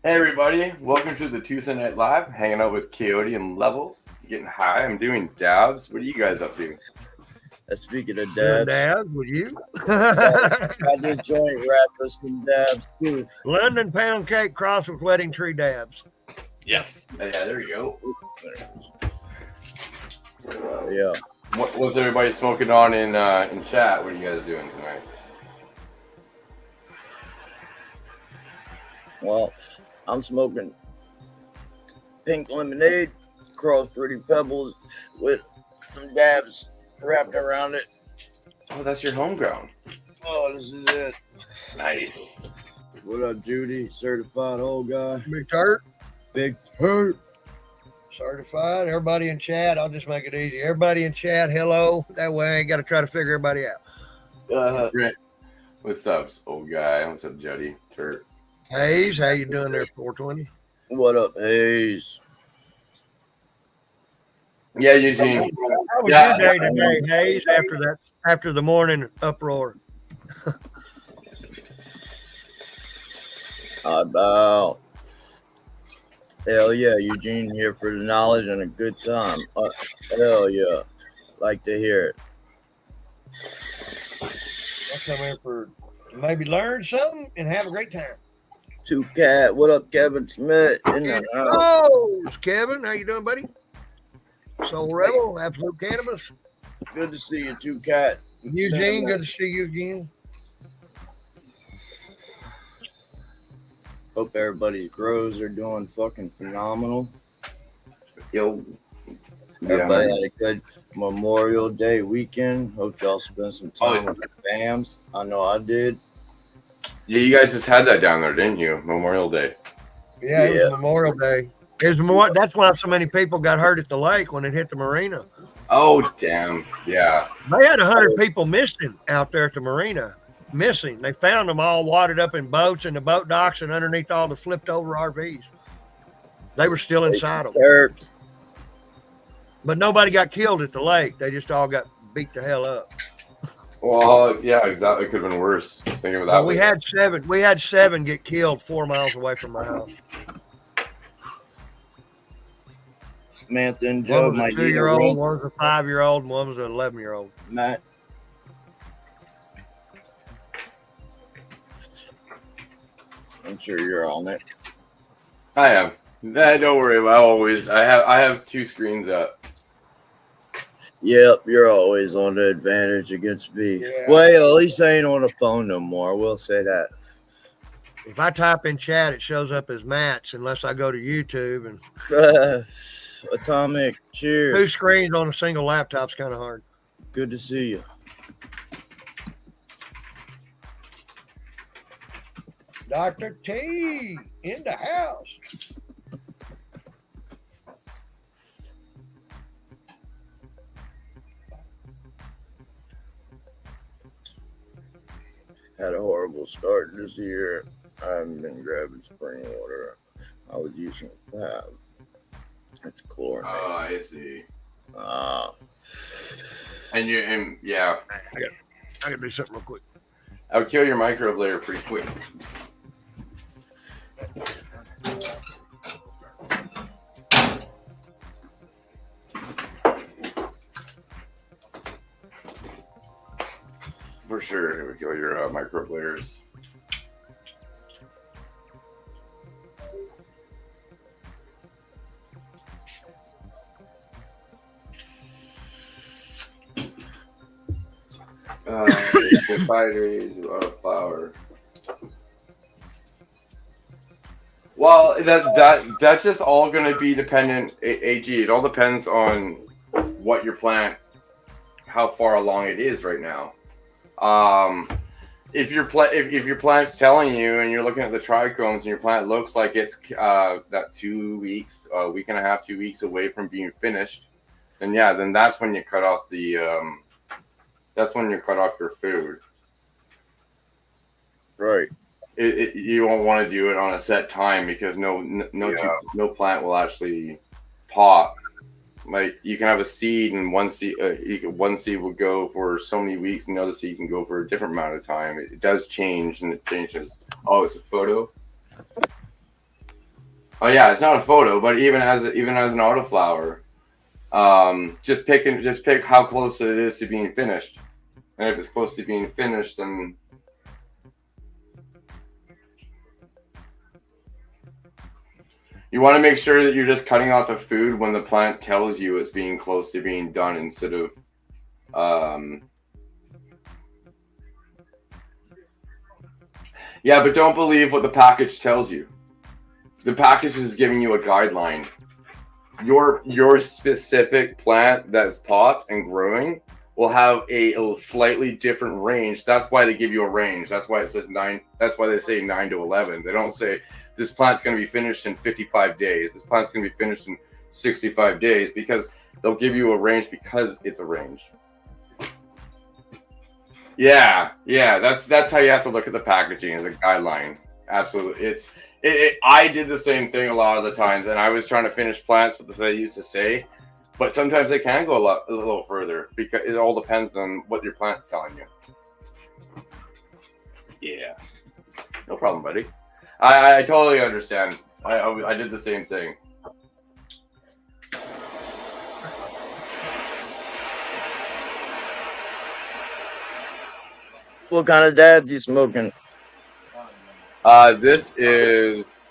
Hey everybody, welcome to the Tuesday Night Live, hanging out with Coyote and Levels, getting high. I'm doing dabs. What are you guys up to? Speaking of Doing dabs, dabs with you. got this joint wrapped with some dabs too. London pound cake crossed with wedding tree dabs. Yes. Yeah, there we go. Yeah. What's everybody smoking on in chat? What are you guys doing tonight? Well, I'm smoking pink lemonade, crossed fruity pebbles with some dabs wrapped around it. Oh, that's your home ground. Oh, this is it. Nice. What up, Judy? Certified old guy. Big Turt. Big hurt. Certified. Everybody in chat. I'll just make it easy. Everybody in chat, hello. That way I ain't got to try to figure everybody out. Great. What's up, old guy? What's up, Juddy? Turt. Hayes, how you doing there, 420? What up, Hayes? Yeah, Eugene. How was your day today, Hayes, after the morning uproar? About hell yeah, Eugene here for the knowledge and a good time. Hell yeah, like to hear it. I'll come in for maybe learn something and have a great time. Two Cat, what up, Kevin Smith? In the house. Oh, Kevin, how you doing, buddy? Soul Rebel, Absolute Cannabis. Good to see you, Two Cat. Eugene, good to see you again. Hope everybody's grows are doing fucking phenomenal. Yo. Everybody had a good Memorial Day weekend. Hope y'all spent some time with the fams. I know I did. Yeah, you guys just had that down there, didn't you? Memorial Day. Yeah, it was Memorial Day. That's why so many people got hurt at the lake when it hit the marina. Oh, damn. Yeah. They had 100 people missing out there at the marina. Missing. They found them all watered up in boats in the boat docks and underneath all the flipped over RVs. They were still inside them. Terps. But nobody got killed at the lake. They just all got beat the hell up. Well, yeah, exactly. It could have been worse. Thinking of that. But we had seven get killed 4 miles away from my house. Samantha and Joe, one was a 2-year-old, one was a 5-year-old, and one was an 11-year-old. Matt. I'm sure you're on it. I am. Don't worry. I have 2 screens up. Yep, you're always on the advantage against me. Yeah. Well, at least I ain't on the phone no more. I will say that. If I type in chat, it shows up as Matt's unless I go to YouTube and Atomic, cheers. 2 screens on a single laptop's kind of hard. Good to see you. Dr. T in the house. Had a horrible start this year. I haven't been grabbing spring water. I was using a tap. It's chlorine. Oh, I see. And yeah. I gotta do something real quick. I'll kill your microbe layer pretty quick. For sure, it would kill your microbe layers. The 5 days of flour. Well, that's just all going to be dependent. AG, it all depends on what your plant, how far along it is right now. If your plant's telling you and you're looking at the trichomes and your plant looks like it's that 2 weeks, a week and a half, 2 weeks away from being finished, then that's when you cut off that's when you cut off your food. Right. You won't want to do it on a set time because no plant will actually pop. Like you can have a seed and one seed will go for so many weeks and the other seed can go for a different amount of time. It does change and it changes. Oh, it's a photo. Oh yeah, it's not a photo, but even as an autoflower, just pick how close it is to being finished, and if it's close to being finished, then you want to make sure that you're just cutting off the food when the plant tells you it's being close to being done, instead of yeah, but don't believe what the package tells you. The package is giving you a guideline. Your specific plant that's popped and growing will have a slightly different range. That's why they give you a range. That's why it says 9. That's why they say 9 to 11. They don't say this plant's going to be finished in 55 days. This plant's going to be finished in 65 days, because they'll give you a range because it's a range. Yeah, that's how you have to look at the packaging, as a guideline. Absolutely, I did the same thing a lot of the times, and I was trying to finish plants with what they used to say, but sometimes they can go a little further, because it all depends on what your plant's telling you. Yeah, no problem, buddy. I totally understand. I did the same thing. What kind of dabs you smoking? This is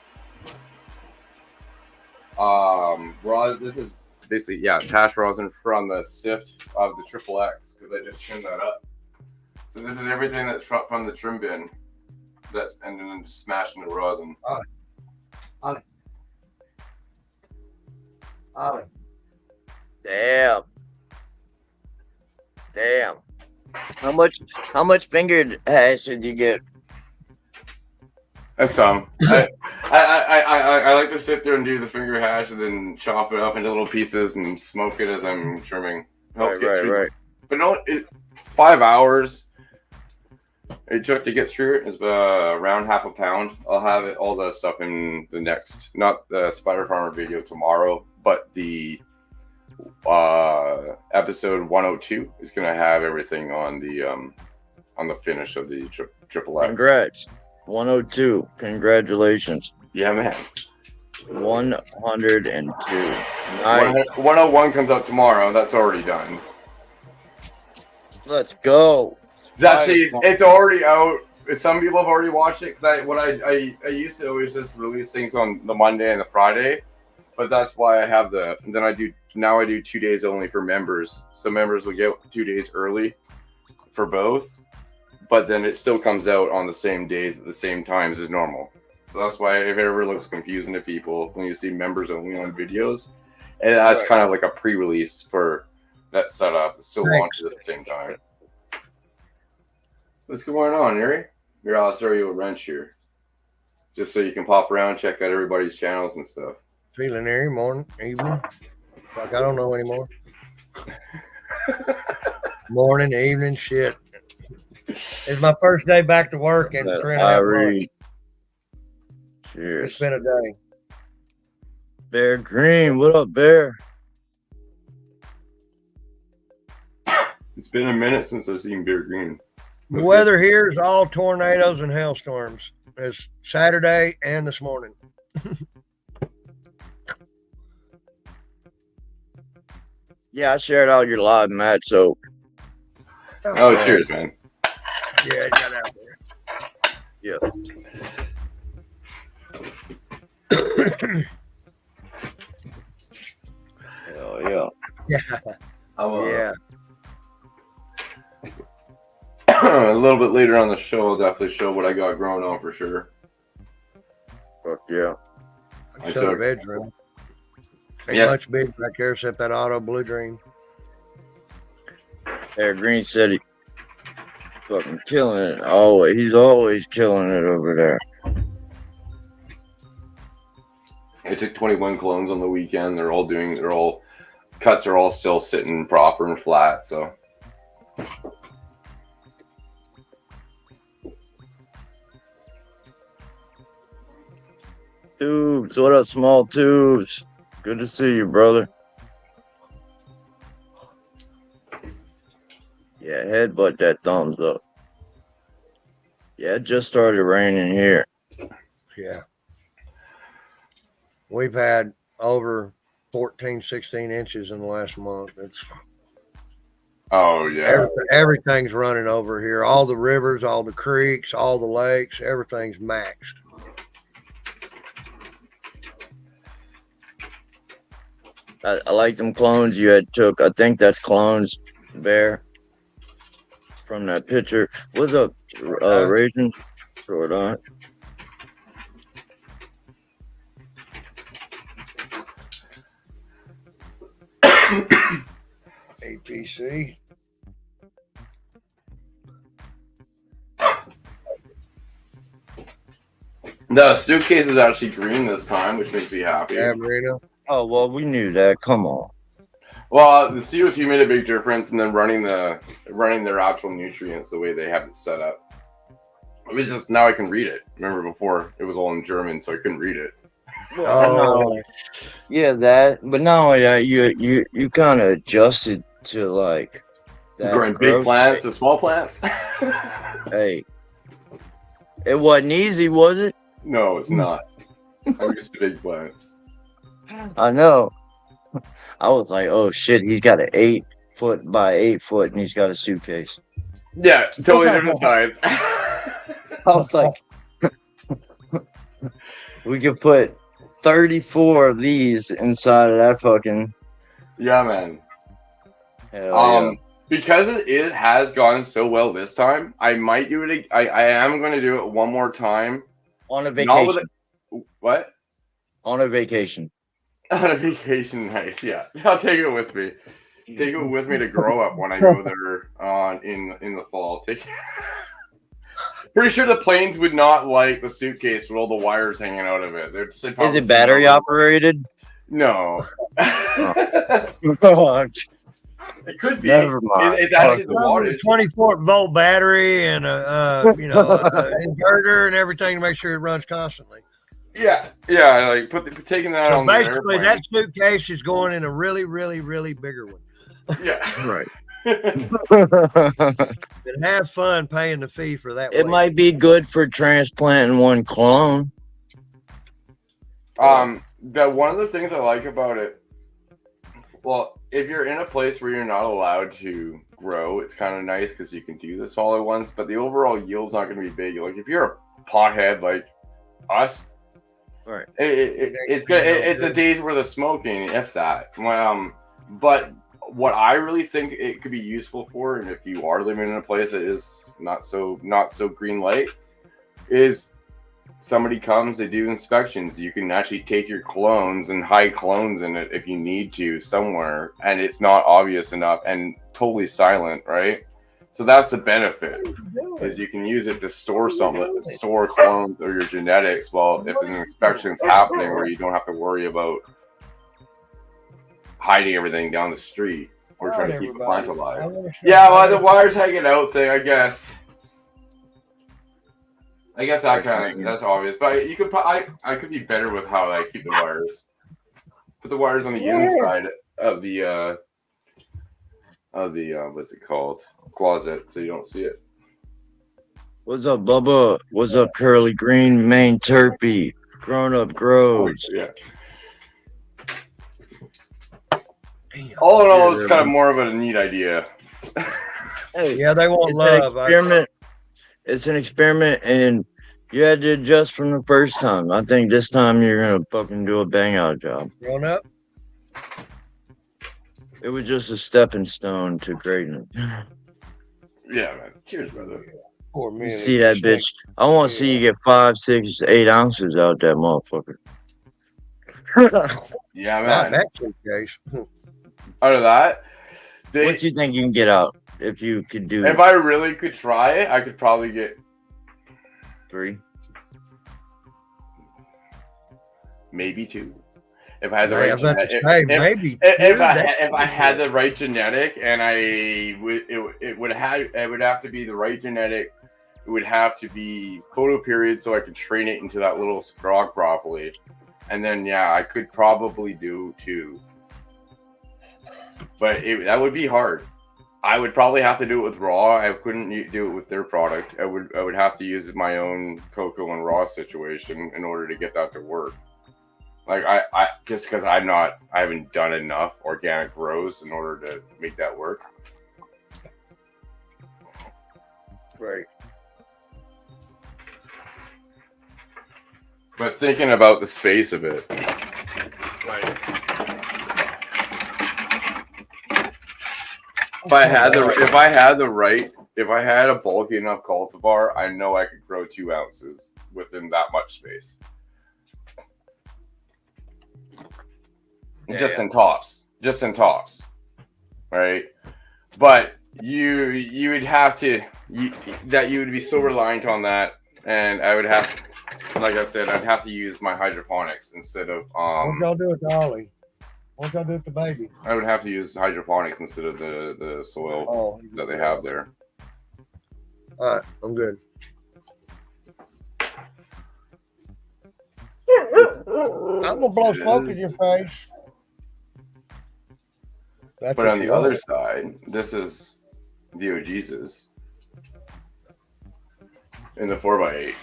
this is basically, yeah, it's hash rosin from the sift of the Triple X, because I just trimmed that up. So this is everything that's from the trim bin, and then just smashed into rosin. Damn. How much fingered hash did you get? That's some. I like to sit there and do the finger hash, and then chop it up into little pieces and smoke it as I'm trimming. Helps get through. But no, 5 hours it took to get through it is around half a pound. I'll have all the stuff in the next, not the Spider Farmer video tomorrow, but the episode 102 is going to have everything on the finish of the Triple X. Congrats. 102. Congratulations. Yeah, man. 102. Nice. 101 comes out tomorrow. That's already done. Let's go. Actually, it's already out. Some people have already watched it, because I used to always just release things on the Monday and the Friday, but that's why I have then I do 2 days only for members. So members will get 2 days early for both, but then it still comes out on the same days at the same times as normal. So that's why, if it ever looks confusing to people when you see members only on videos, it has kind of like a pre-release for that setup. It still launches at the same time. What's going on, Yuri? Here, I'll throw you a wrench here, just so you can pop around, check out everybody's channels and stuff. Feeling airy, morning, evening. Like, I don't know anymore. Morning, evening, shit. It's my first day back to work in 3.5 months. Cheers. It's been a day. Bear Green, what up, Bear? It's been a minute since I've seen Bear Green. The weather here is all tornadoes and hailstorms. It's Saturday and this morning. Yeah, I shared all your live match, so. Oh, cheers, man. Yeah, I got out there. Yeah. Hell yeah. Yeah. A little bit later on the show, I'll definitely show what I got growing on for sure. Fuck yeah. I showed the bedroom. Ain't much big back there except that auto blue dream. Bear Green said he fucking killing it. Always. He's always killing it over there. I took 21 clones on the weekend. Cuts are all still sitting proper and flat, so. Tubes, what up, small tubes? Good to see you, brother. Yeah, headbutt that thumbs up. Yeah, it just started raining here. Yeah. We've had over 14, 16 inches in the last month. It's Oh yeah. everything's running over here. All the rivers, all the creeks, all the lakes, everything's maxed. I like them clones you had took. I think that's clones, Bear, from that picture. What's up, Raging? Throw it on. APC. The suitcase is actually green this time, which makes me happy. Yeah, Marina. Oh well, we knew that. Come on. Well, the CO2 made a big difference, and then running their actual nutrients the way they have it set up. It was just now I can read it. Remember before it was all in German, so I couldn't read it. Oh, Yeah, that. But not only that, you kind of adjusted to like that. Growing big growth plants rate. to small plants. Hey, it wasn't easy, was it? No, it's not. I'm used to big plants. I know. I was like, oh shit, he's got an 8 foot by 8 foot, and he's got a suitcase. Yeah, totally different size. I was like, we could put 34 of these inside of that fucking. Yeah, man. Hell Because it has gone so well this time, I might do it. I am going to do it one more time. on a Not vacation. with what? On a vacation. On a vacation, nice. Yeah, I'll take it with me. Take it with me to grow up when I go there in the fall. Pretty sure the planes would not like the suitcase with all the wires hanging out of it. Is it battery operated? No. Oh, It could be. Never mind. It's actually the wattage. 24-volt battery and a inverter and everything to make sure it runs constantly. Yeah, like taking that So on the basically, airplane. that suitcase is going in a really, really, really bigger one. Yeah, right. And have fun paying the fee for that. It weight. might be good for transplanting one clone. That one of the things I like about it. Well, if you're in a place where you're not allowed to grow, it's kind of nice because you can do the smaller ones. But the overall yield's not going to be big. Like if you're a pothead like us. Right. It's good. It's a day's worth of smoking, if that. But what I really think it could be useful for, and if you are living in a place that is not so green light, is somebody comes, they do inspections. You can actually take your clones and hide clones in it if you need to somewhere, and it's not obvious enough and totally silent, right? So that's the benefit, is you can use it to store something, store clones or your genetics while if an inspection's happening where you don't have to worry about hiding everything down the street or trying to keep the plant alive. Yeah, well, the wires hanging out thing, I guess. That that's obvious, but you could. I could be better with how I keep the wires. Put the wires on the inside of the what's it called, closet, so you don't see it. What's up, Bubba? What's up, Curly Green, Main Terpy, Grown Up Grows? Yeah. All in all, it's kind of more of a neat idea. Hey, Yeah, they want it's love. an experiment. It's an experiment, and you had to adjust from the first time. I think this time you're gonna fucking do a bang out job. Grown up. It was just a stepping stone to greatness. Yeah, man. Cheers, brother. Poor man. See that bitch? I want to see you get 5, 6, 8 ounces out that motherfucker. Yeah, Not man. that suitcase. Out of that, What do you think you can get out if you could do if I really could try it, I could probably get 3? maybe 2. If I had the right genetic, Maybe if I had the right genetic, and it would have to be the right genetic. It would have to be photoperiod, so I could train it into that little scrog properly, and then I could probably do 2. But that would be hard. I would probably have to do it with raw. I couldn't do it with their product. I would have to use my own cocoa and raw situation in order to get that to work. Like I just because I haven't done enough organic grows in order to make that work. Right. But thinking about the space of it, like if I had a bulky enough cultivar, I know I could grow 2 ounces within that much space. Just in tops, right? But you would have to you would be so reliant on that, and I would have, like I said, I'd have to use my hydroponics instead of What y'all do with Dolly? What y'all do with the baby? I would have to use hydroponics instead of the soil that they have there. All right, I'm good. I'm gonna blow smoke in your face. That's But on the other side, this is the OG's in the 4x8.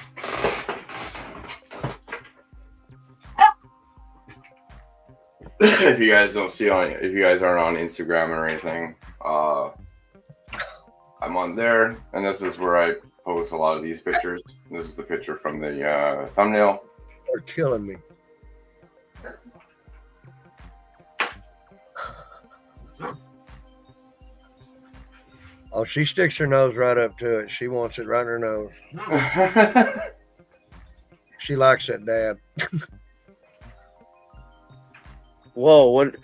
If you guys don't see if you guys aren't on Instagram or anything, I'm on there, and this is where I post a lot of these pictures. This is the picture from the thumbnail. They're killing me. Oh, she sticks her nose right up to it. She wants it right in her nose. She likes that dab. Whoa, what?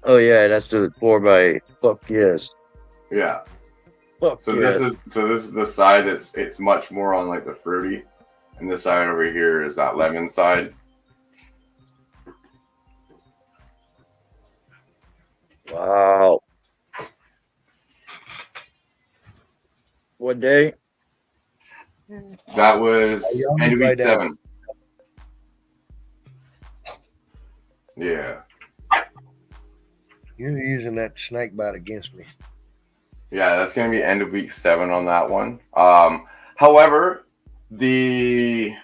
Oh yeah, that's the 4x8. Fuck yes. Yeah. Fuck So yes. this is the side it's much more on like the fruity, and this side over here is that lemon side. Wow. What day? That was end of week 7. Yeah. You're using that snake bite against me. Yeah, that's going to be end of week 7 on that one. However, the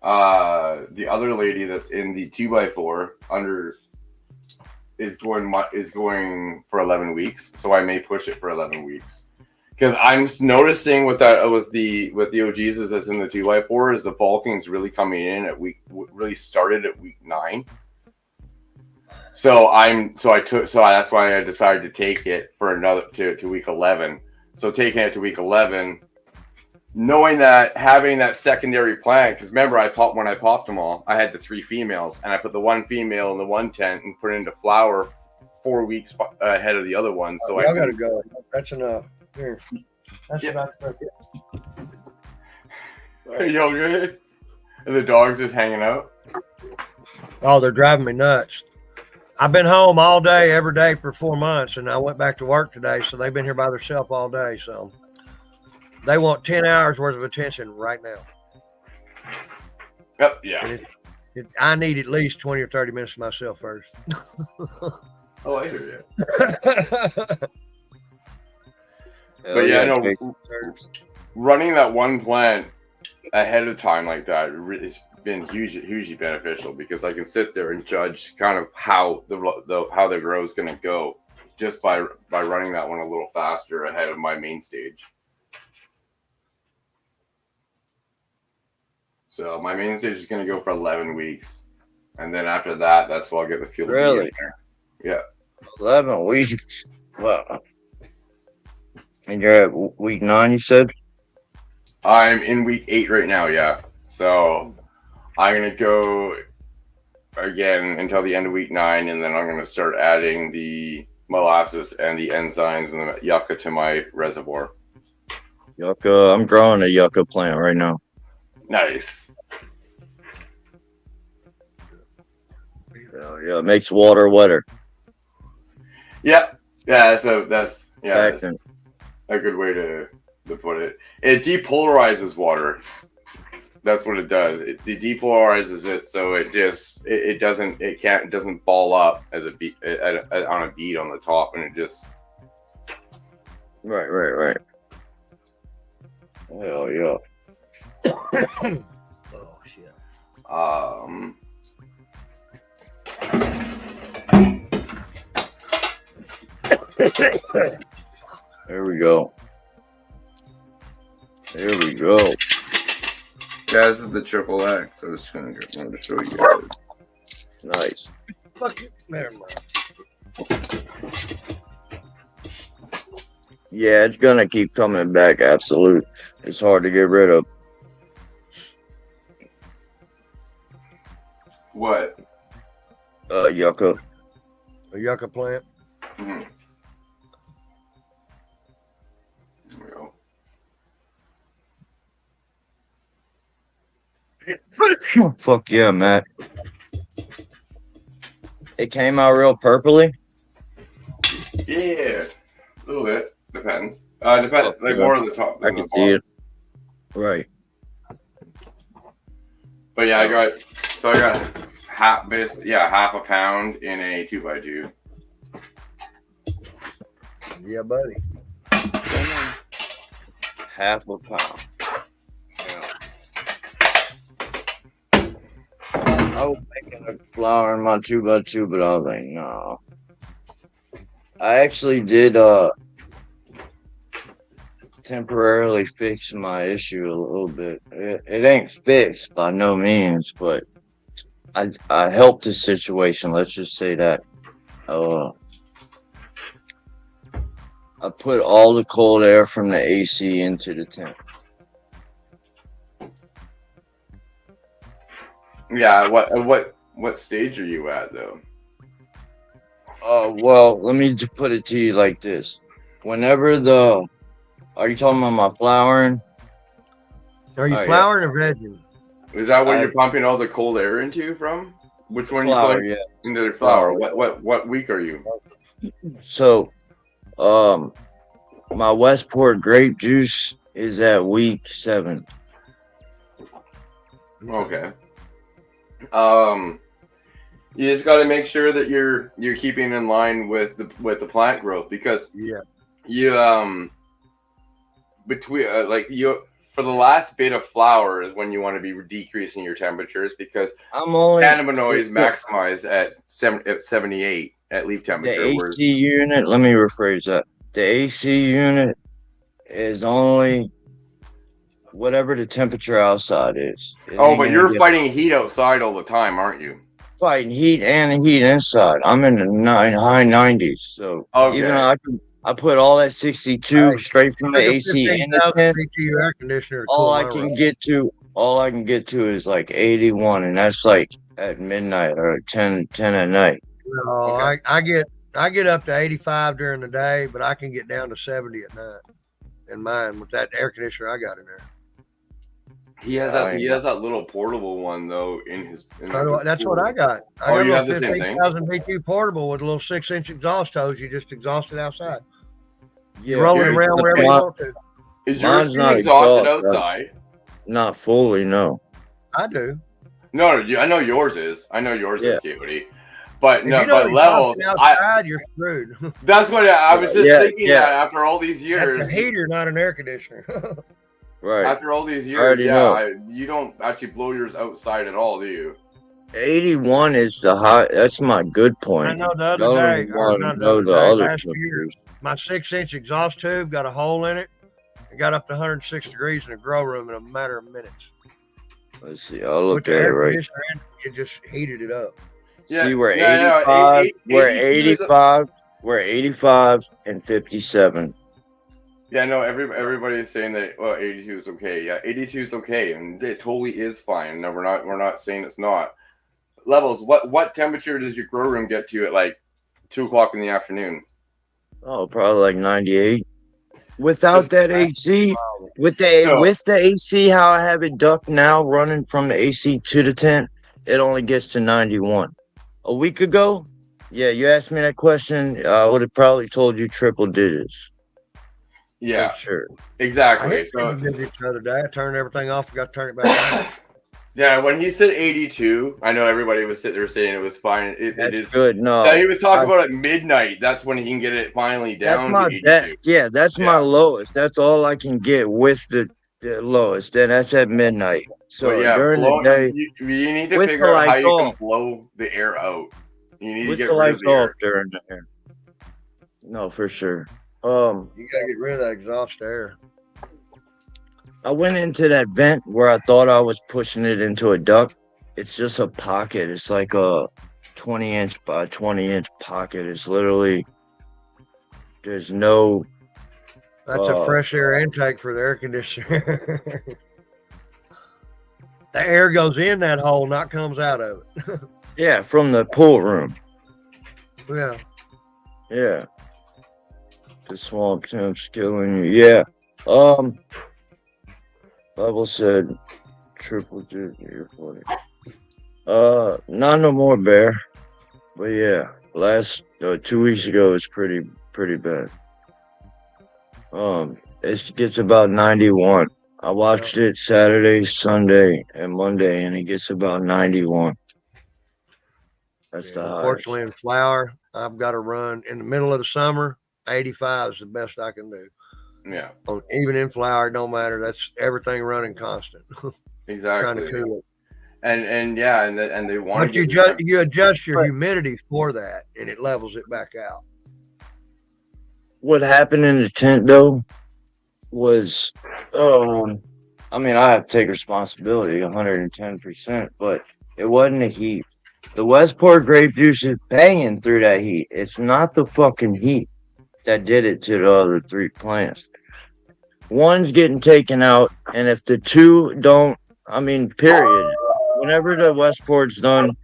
other lady that's in the 2x4 under is going for 11 weeks, so I may push it for 11 weeks. Because I'm noticing with the OG's that's in the 2x4 is the bulking's really coming in really started at week 9. So that's why I decided to take it for another to week 11. So taking it to week 11, knowing that having that secondary plant, because remember when I popped them all, I had the 3 females, and I put the 1 female in the one tent and put it into flower 4 weeks ahead of the other one. So I gotta go. That's enough. Here. That's enough. Are you all good? And the dog's just hanging out? Oh, they're driving me nuts. I've been home all day, every day for 4 months, and I went back to work today, so they've been here by themselves all day. So they want 10 hours worth of attention right now. Yep, yeah. I need at least 20 or 30 minutes to myself first. Oh, I hear you. But yeah, no, running that one plant ahead of time like that has been hugely beneficial, because I can sit there and judge kind of how the grow is going to go just by running that one a little faster ahead of my main stage. So my main stage is going to go for 11 weeks, and then after that, that's where I'll get the field. Really? Yeah. 11 weeks. Wow. And you're at week 9, you said? I'm in week 8 right now, yeah. So I'm going to go again until the end of week 9, and then I'm going to start adding the molasses and the enzymes and the yucca to my reservoir. Yucca. I'm growing a yucca plant right now. Nice. Yeah, it makes water wetter. Yeah. Yeah, that's Excellent. a good way to put it. It depolarizes water. That's what it does. It depolarizes it, so it doesn't ball up as a bead on a bead on the top, and it just Right. Hell yeah. Oh shit. There we go. There we go. Yeah, this is the triple X. I was just wanted to show you guys. Nice. Fuck it. Never mind. Yeah, it's gonna keep coming back. Absolute. It's hard to get rid of. What? Yucca. A yucca plant. Mm-hmm. There we go. Fuck yeah, Matt. It came out real purpley. Yeah, a little bit. Depends. Depends. Like more of the top. I can see it. Right. But yeah, I got half a pound in a 2x2. Yeah, buddy. Half a pound. I was making a flower in my 2x2, but I was like, no. I actually did temporarily fix my issue a little bit. It ain't fixed by no means, but I helped the situation. Let's just say that. I put all the cold air from the AC into the tent. Yeah. What stage are you at though? Well, let me just put it to you like this. Whenever are you talking about my flowering? Are you Oh, flowering or vegging? Is that what you're pumping all the cold air into from? Which one Flower, you put yeah. into the flower? What week are you? So, my Westport grape juice is at week 7. Okay. You just got to make sure that you're keeping in line with the plant growth because Yeah. you between for the last bit of flower is when you want to be decreasing your temperatures because I'm only cannabinoids maximize at 78 at leaf temperature. the AC unit. Let me rephrase that. The AC unit is only whatever the temperature outside is. But you're fighting heat outside all the time, aren't you? Fighting heat and heat inside. I'm in the high 90s, so even though I put all that 62 straight from the AC in the tent. Air conditioner. All I can get to is like 81, and that's like at midnight or 10 at night. No, okay. I get up to 85 during the day, but I can get down to 70 at night in mine with that air conditioner I got in there. He has that little portable one though in his. That's what I got. I got you a have the little same thing? 15,000 BTU portable with a little 6-inch exhaust hose. You just exhaust it outside. Yeah, you roll it around wherever you want to. Is yours exhausted outside? Not fully, no. I do. No, I know yours is. I know yours is, Coyote. But if but levels, outside, you're screwed. That's what I was just thinking. That after all these years, that's a heater, not an air conditioner. Right. After all these years, you don't actually blow yours outside at all, do you? 81 is the high. That's my good point. I know the other day, my 6-inch exhaust tube got a hole in it. It got up to 106 degrees in a grow room in a matter of minutes. Let's see. I'll look at it right. It just heated it up. Yeah, see, we're 85. We're 85 and 57. Yeah, no, everybody's saying that 82 is okay. Yeah, 82 is okay, and it totally is fine. No, we're not saying it's not. Levels, what temperature does your grow room get to at like 2 o'clock in the afternoon? Oh, probably like 98. Without that AC, with the AC, how I have it ducked now, running from the AC to the tent, it only gets to 91. A week ago, you asked me that question, I would have probably told you triple digits. Yeah, for sure. Exactly. So the other day, I turned everything off, got to turn it back on. Yeah, when he said 82, I know everybody was sitting there saying it was fine. It is good. No, he was talking about at midnight. That's when he can get it finally down. That's my lowest. That's all I can get with the lowest. Then that's at midnight. So during the day, you need to figure out how you can blow the air out. You need to get the lights off during the air. No, for sure. You gotta get rid of that exhaust air. I went into that vent where I thought I was pushing it into a duct. It's just a pocket. It's like a 20-inch by 20-inch pocket. It's literally there's no That's a fresh air intake for the air conditioner. The air goes in that hole, not comes out of it. yeah, from the pool room. Yeah. Yeah. The swamp temps killing you. Yeah. Bible said triple digit you're funny. Not no more bear. But yeah, last 2 weeks ago it's pretty bad. It gets about 91. I watched it Saturday, Sunday, and Monday, and it gets about 91. That's the highest. Unfortunately, in flower, I've got to run in the middle of the summer. 85 is the best I can do. Yeah. Even in flower, it don't matter. That's everything running constant. Exactly. Trying to cool it. And yeah, and they want But you adjust your humidity for that, and it levels it back out. What happened in the tent though was, I mean, I have to take responsibility 110%, but it wasn't the heat. The Westport grape juice is banging through that heat. It's not the fucking heat that did it to the other 3 plants. One's getting taken out, and if the 2 don't, I mean, period. Whenever the Westport's done,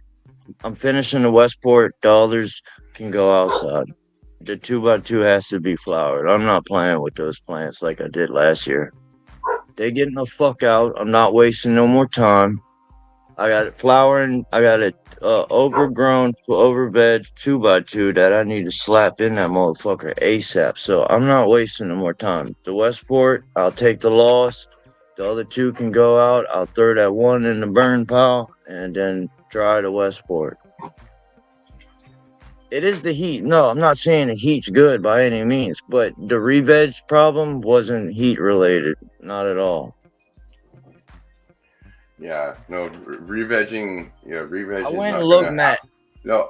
I'm finishing the Westport. The others can go outside. The 2x2 has to be flowered. I'm not playing with those plants like I did last year. They getting the fuck out. I'm not wasting no more time. I got it flowering. I got it overgrown, overveg 2x2 that I need to slap in that motherfucker ASAP. So I'm not wasting no more time. The Westport, I'll take the loss. The other 2 can go out. I'll throw that 1 in the burn pile and then dry the Westport. It is the heat. No, I'm not saying the heat's good by any means, but the re-veg problem wasn't heat related. Not at all. Yeah, no, re-vegging. Yeah, re-vegging. I went and looked, Matt. No,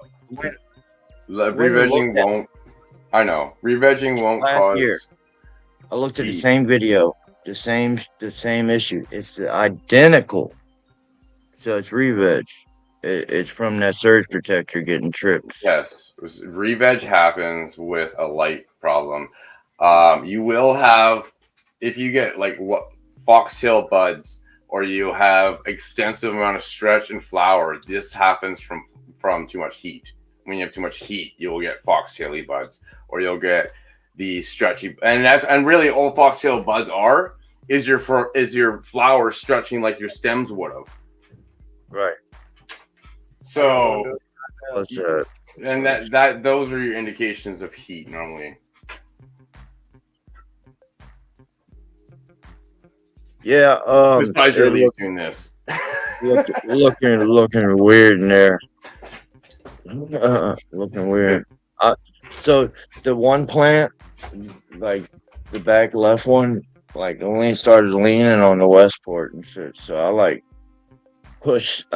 re-vegging won't. I know re-vegging won't cause. Year, I looked at the same video, the same issue. It's identical. So it's re-veg. It's from that surge protector getting tripped. Yes, re-veg happens with a light problem. You will have, if you get like what foxtail buds, or you have extensive amount of stretch and flower. This happens from too much heat. When you have too much heat, you'll get foxtaily buds, or you'll get the stretchy. And really all foxtail buds is your flower stretching like your stems would have. Right. So, and that those are your indications of heat normally. Yeah. Besides your leaf doing this, looking weird in there. Looking weird. So the one plant, like the back left one, like the lean started leaning on the Westport and shit. So I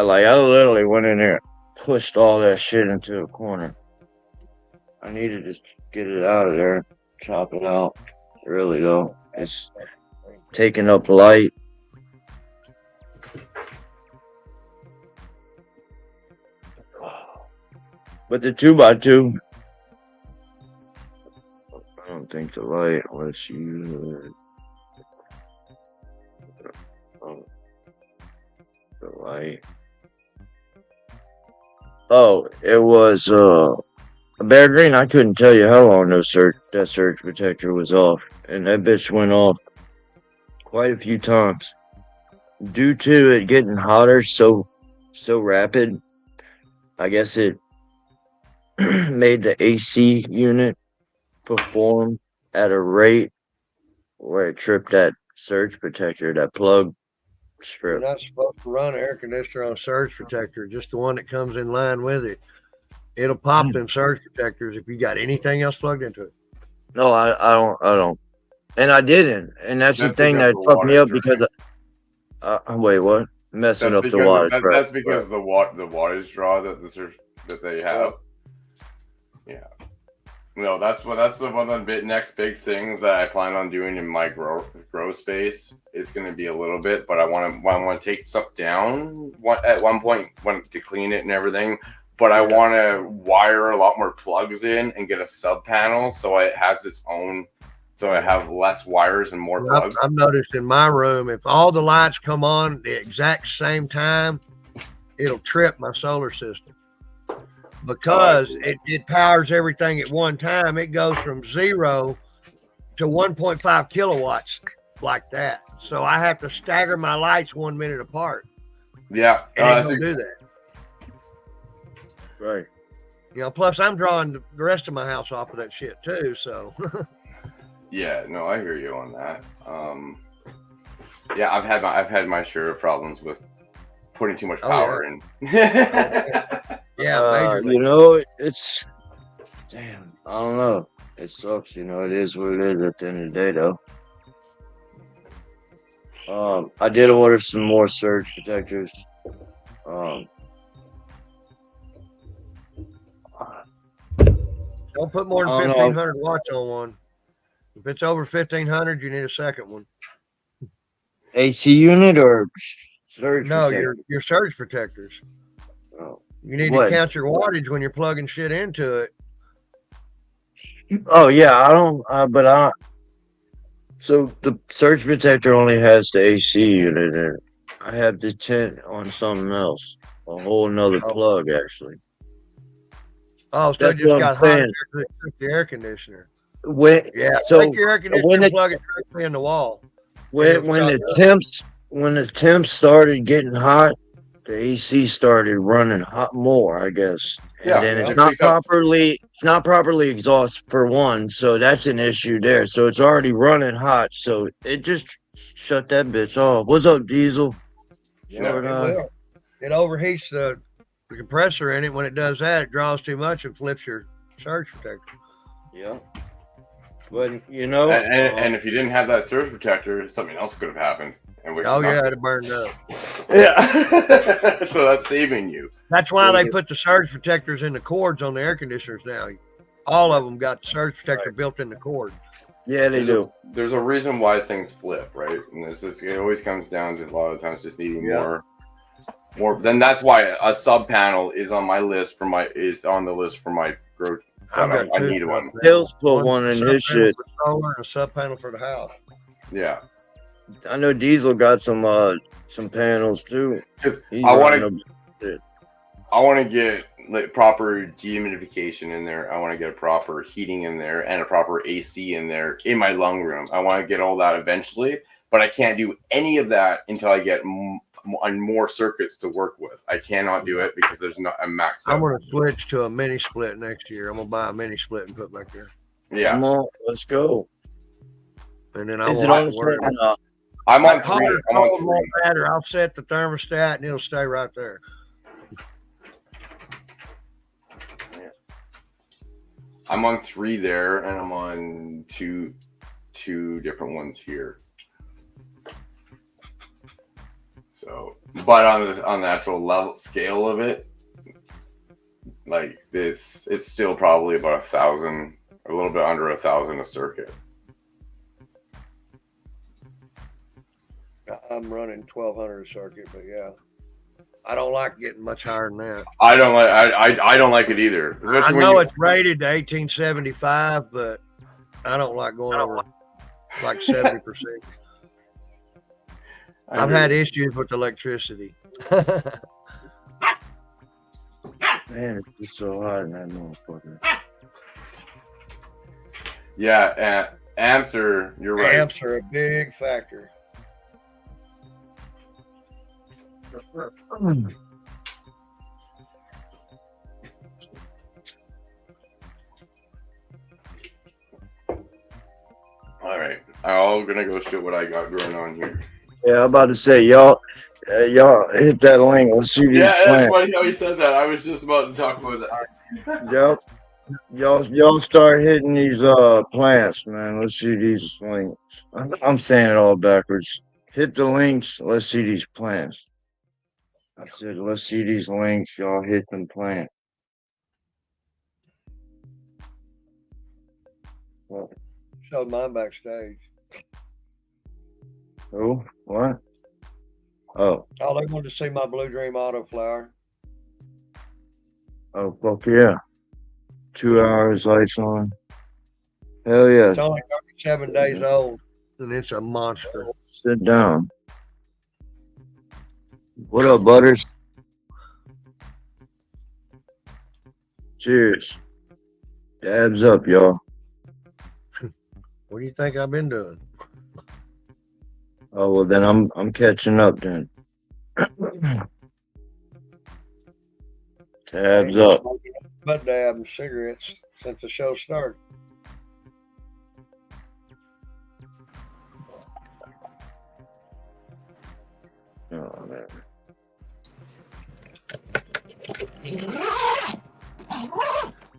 literally went in there, pushed all that shit into a corner. I need to just get it out of there, chop it out. Really though, it's taking up light. But the 2x2, I don't think the light was used. The light. Oh, it was a Bear Green. I couldn't tell you how long that surge protector was off, and that bitch went off quite a few times due to it getting hotter so rapid. I guess it made the AC unit perform at a rate where it tripped that surge protector, that plug strip. You're not supposed to run an air conditioner on a surge protector, just the one that comes in line with it. It'll pop them surge protectors if you got anything else plugged into it. No, I don't. And I didn't. And that's the thing that fucked me up because wait, what? Messing up the water. That's because the wattage draw that they have. Yeah. No, that's one of the next big things that I plan on doing in my grow space. It's going to be a little bit, but I want to take stuff down at one point to clean it and everything. But I want to wire a lot more plugs in and get a sub panel so it has its own. So I have less wires and more plugs. I've noticed in my room, if all the lights come on at the exact same time, it'll trip my solar system. Because it powers everything at one time. It goes from 0 to 1.5 kilowatts like that. So I have to stagger my lights 1 minute apart. Yeah. And it don't do that. Right. You know, plus I'm drawing the rest of my house off of that shit too. So yeah, no, I hear you on that. Yeah, I've had my share of problems with putting too much power in. Yeah, you know, it's damn. I don't know. It sucks. You know, it is what it is at the end of the day, though. I did order some more surge protectors. Don't put more than 1,500 watts on one. If it's over 1,500, you need a second one. AC unit or surge? No, protector? your surge protectors. Oh. You need to count your wattage when you're plugging shit into it. Oh yeah, I don't. So the surge protector only has the AC unit in it. I have the tent on something else, a whole nother plug actually. Oh, so it just got hot the air conditioner. Take your air conditioner and plug it directly in the wall. When the temps started getting hot, the AC started running hot more, I guess. And then it's not properly exhaust for one, so that's an issue there. So it's already running hot, so it just shut that bitch off. What's up, Diesel? Yeah, it overheats the compressor in it. When it does that, it draws too much and flips your surge protector. Yeah. But you know, and if you didn't have that surge protector, something else could have happened. It'd burned up. Yeah. So that's saving you. That's why they put the surge protectors in the cords on the air conditioners now. All of them got the surge protector built in the cord. Yeah, they do. There's a reason why things flip, right? And it always comes down to a lot of times just needing more. Then that's why a sub panel is on the list for my growth. I need one. Hills put one in his shit. Solar and a sub panel for the house. Yeah. I know Diesel got some panels too. I want to get proper dehumidification in there. I want to get a proper heating in there and a proper AC in there in my lung room. I want to get all that eventually, but I can't do any of that until I get more circuits to work with. I cannot do it because there's not a max. I'm going to switch to a mini split next year. I'm going to buy a mini split and put back there. Yeah. Come on, let's go. And then I'm on 3. Won't matter. I'll set the thermostat and it'll stay right there. I'm on 3 there, and I'm on two different ones here. So, but on the actual scale of it, like this, it's still probably about 1,000, a little bit under 1,000 a circuit. I'm running 1,200 a circuit, but yeah, I don't like getting much higher than that. I don't like it either. I know it's rated to 1875, but I don't like going over like 70%. I've had issues with electricity. Man, it's just so hot in that motherfucker. Yeah, amps are, you're right. Amps are a big factor. All right, I'm gonna go show what I got going on here. Yeah, I'm about to say, y'all hit that link. Let's see these plants. Yeah, that's funny how he said that. I was just about to talk about that. Yep. Y'all start hitting these plants, man. Let's see these links. I'm saying it all backwards. Hit the links. Let's see these plants. I said, let's see these links. Y'all hit them plants. Showed mine backstage. Oh, what? Oh, Oh, they wanted to see my Blue Dream auto flower. oh, fuck yeah. 2 hours lights on. Hell yeah. It's only 37 days old, and it's a monster. Sit down. What up, Butters? Cheers. Dabs up, y'all. What do you think I've been doing? Oh well, then I'm catching up then. Tabs up. Butt dab and cigarettes since the show started. Oh man.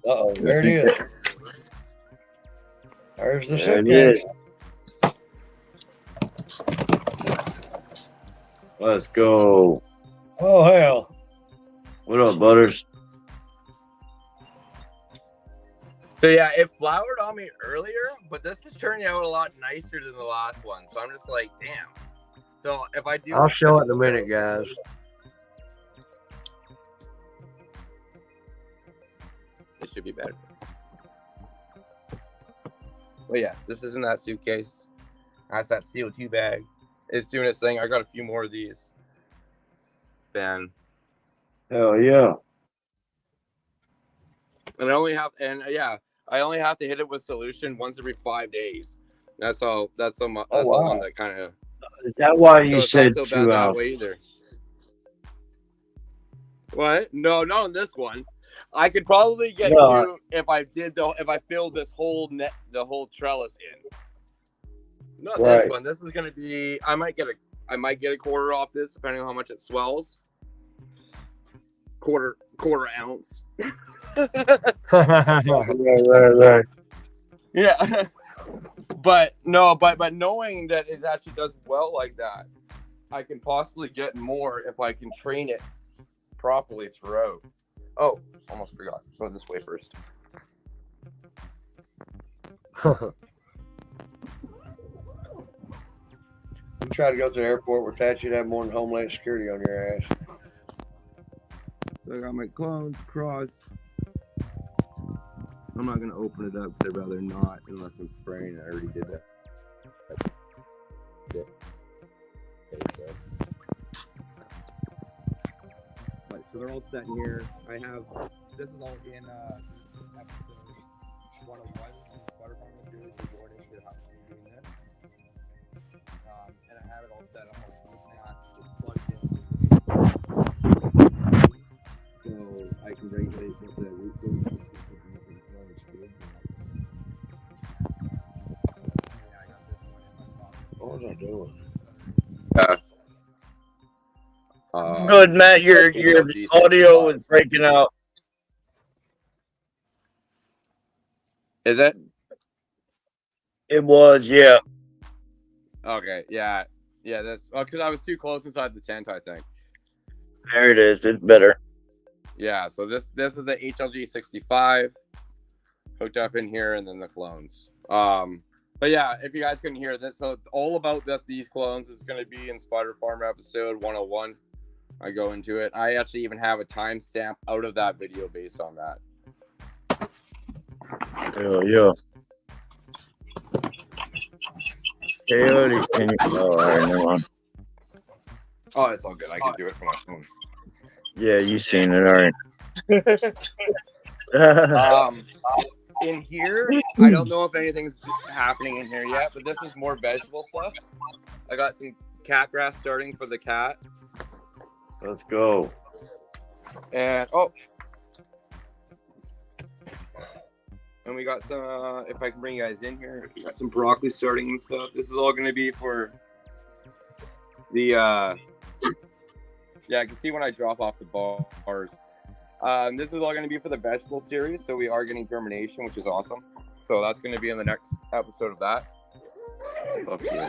Uh-oh, there it is. There's the There it suitcase. is. Let's go. Oh, hell. What up, Butters? So yeah, it flowered on me earlier, but this is turning out a lot nicer than the last one. So I'm just like, damn. So if I do, I'll show it in a minute, guys. it should be better. But yes, this isn't that suitcase. That's that CO2 bag. It's doing its thing. I got a few more of these. Then. Hell yeah. And I only have to hit it with solution once every 5 days. That's all. That's the one that kind of. Is that why you so said not so 2 bad hours? that way either. What? No, not on this one. I could probably get two if I filled this whole net, the whole trellis in. Not this one. This is gonna be. I might get a quarter off this, depending on how much it swells. Quarter ounce. Right. Yeah. But knowing that it actually does well like that, I can possibly get more if I can train it properly throughout. Oh, almost forgot. Go this way first. You try to go to the airport where Tat should have more than Homeland Security on your ass. So I got my clones crossed. I'm not gonna open it up because I'd rather not unless I'm spraying. I already did that. But so they're all set in here. I have this is all in episode 101 in the Butterfly series. The Jordan should have to be doing this. And I have it all set up. It's plugged in. So I can regulate what the root goes. What was I doing? Good, Matt. Your audio was breaking out. Is it? It was, yeah. Okay, yeah. That's because I was too close inside the tent, I think. There it is. It's better. Yeah, so this is the HLG 65 hooked up in here, and then the clones. But yeah, if you guys couldn't hear that, so all about these clones is going to be in Spider Farm episode 101. I go into it. I actually even have a timestamp out of that video based on that. Hell yeah. Coyote, can you? Oh, all right, never mind. Oh, it's all good. I can do it from my phone. Yeah, you seen it, all right. In here, I don't know if anything's happening in here yet, but this is more vegetable stuff. I got some cat grass starting for the cat. Let's go. And and we got some, if I can bring you guys in here, we got some broccoli starting and stuff. This is all going to be for the, yeah, I can see when I drop off the bars. This is all going to be for the vegetable series, so we are getting germination, which is awesome. So that's going to be in the next episode of that. Okay.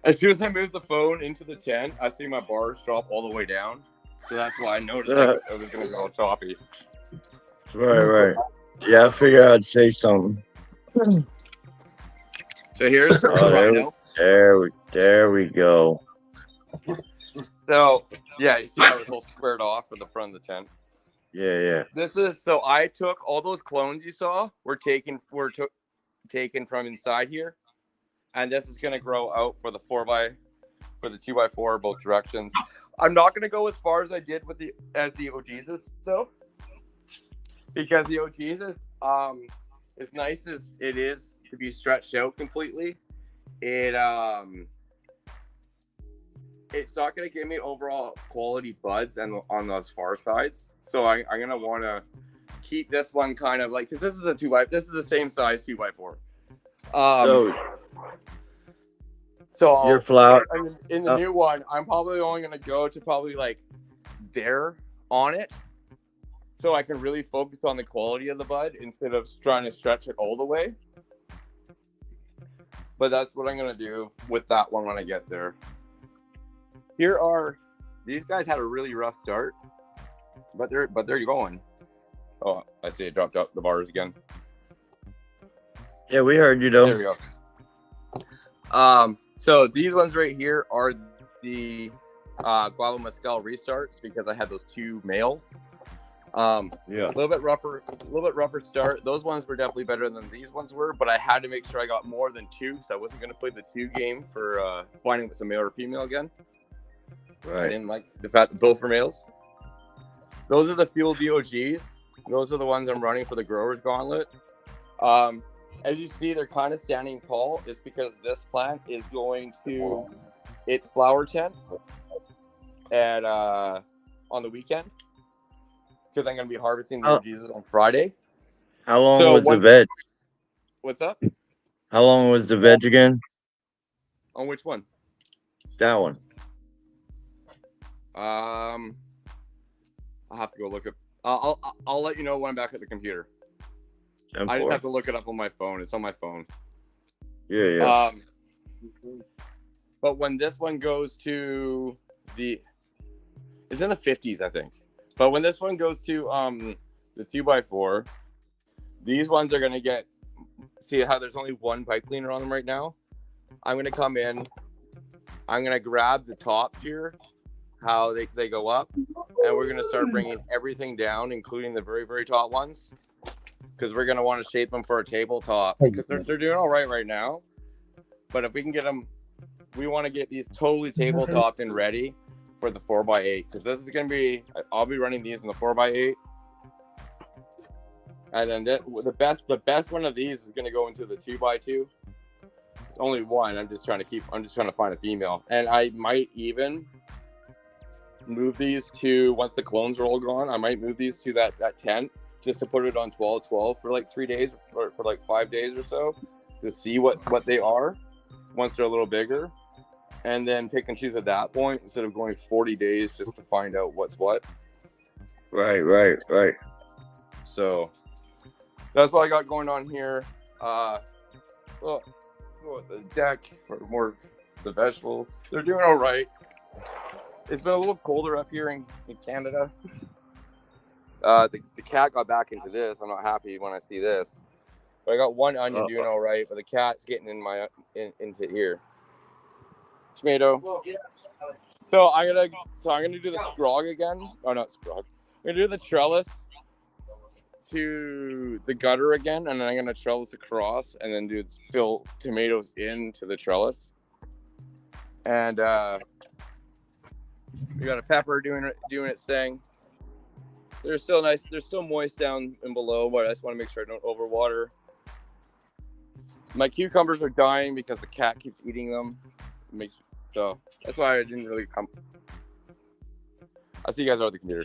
As soon as I move the phone into the tent, I see my bars drop all the way down. So that's why I noticed it was going to go choppy. Right. Yeah, I figured I'd say something. So here's the Oh, rhino. there we go. So yeah, you see how it's all squared off for the front of the tent. Yeah. This is so I took all those clones you saw were taken from inside here, and this is gonna grow out for the 2x4 both directions. I'm not gonna go as far as I did with the OGs so because the OGs is as nice as it is to be stretched out completely, it's not going to give me overall quality buds and on those far sides. So I'm going to want to keep this one kind of like, because this is this is the same size 2x4. So Your flower. In the new one, I'm probably only going to go to probably like there on it. So I can really focus on the quality of the bud instead of trying to stretch it all the way. But that's what I'm going to do with that one when I get there. These guys had a really rough start, but they're going. Oh, I see it dropped out the bars again. Yeah, we heard you though. There we go. So these ones right here are the Guava Mescal restarts because I had those two males. Yeah. A little bit rougher start. Those ones were definitely better than these ones were, but I had to make sure I got more than two because I wasn't going to play the 2 game for finding with a male or female again. Right. I didn't like the fact that both were males. Those are the Fuel DOGs. Those are the ones I'm running for the Growers Gauntlet. As you see, they're kind of standing tall. It's because this plant is going to its flower tent at on the weekend. Because I'm going to be harvesting the OGs on Friday. How long was the veg? What's up? How long was the veg again? On which one? That one. I'll have to go look up. I'll let you know when I'm back at the computer. I just have to look it up on my phone. It's on my phone. Yeah. But when this one goes to it's in the 50s, I think. But when this one goes to the 2x4, these ones are gonna see how there's only one pipe cleaner on them right now. I'm gonna come in. I'm gonna grab the tops here, how they go up, and we're gonna start bringing everything down, including the very, very top ones, because we're gonna want to shape them for a tabletop. Because they're doing all right now, but if we can get them, we want to get these totally tabletopped and ready for the 4x8, because this is gonna be. I'll be running these in the 4x8, and then the best one of these is gonna go into the 2x2. Only one. I'm just trying to find a female, and I might even move these to, once the clones are all gone, I might move these to that tent just to put it on 12-12 for like 3 days or for like 5 days or so to see what they are once they're a little bigger, and then pick and choose at that point instead of going 40 days just to find out what's what. Right. So that's what I got going on here. The deck for more the vegetables. They're doing all right. It's been a little colder up here in Canada. The cat got back into this. I'm not happy when I see this. But I got one onion doing all right, but the cat's getting into here. Tomato. So I'm gonna do the scrog again. Oh, not scrog. I'm gonna do the trellis to the gutter again, and then I'm gonna trellis across, and then fill tomatoes into the trellis. And we got a pepper doing its thing. They're still nice. They're still moist down and below, but I just want to make sure I don't overwater. My cucumbers are dying because the cat keeps eating them. So that's why I didn't really come. I'll see you guys out at the computer.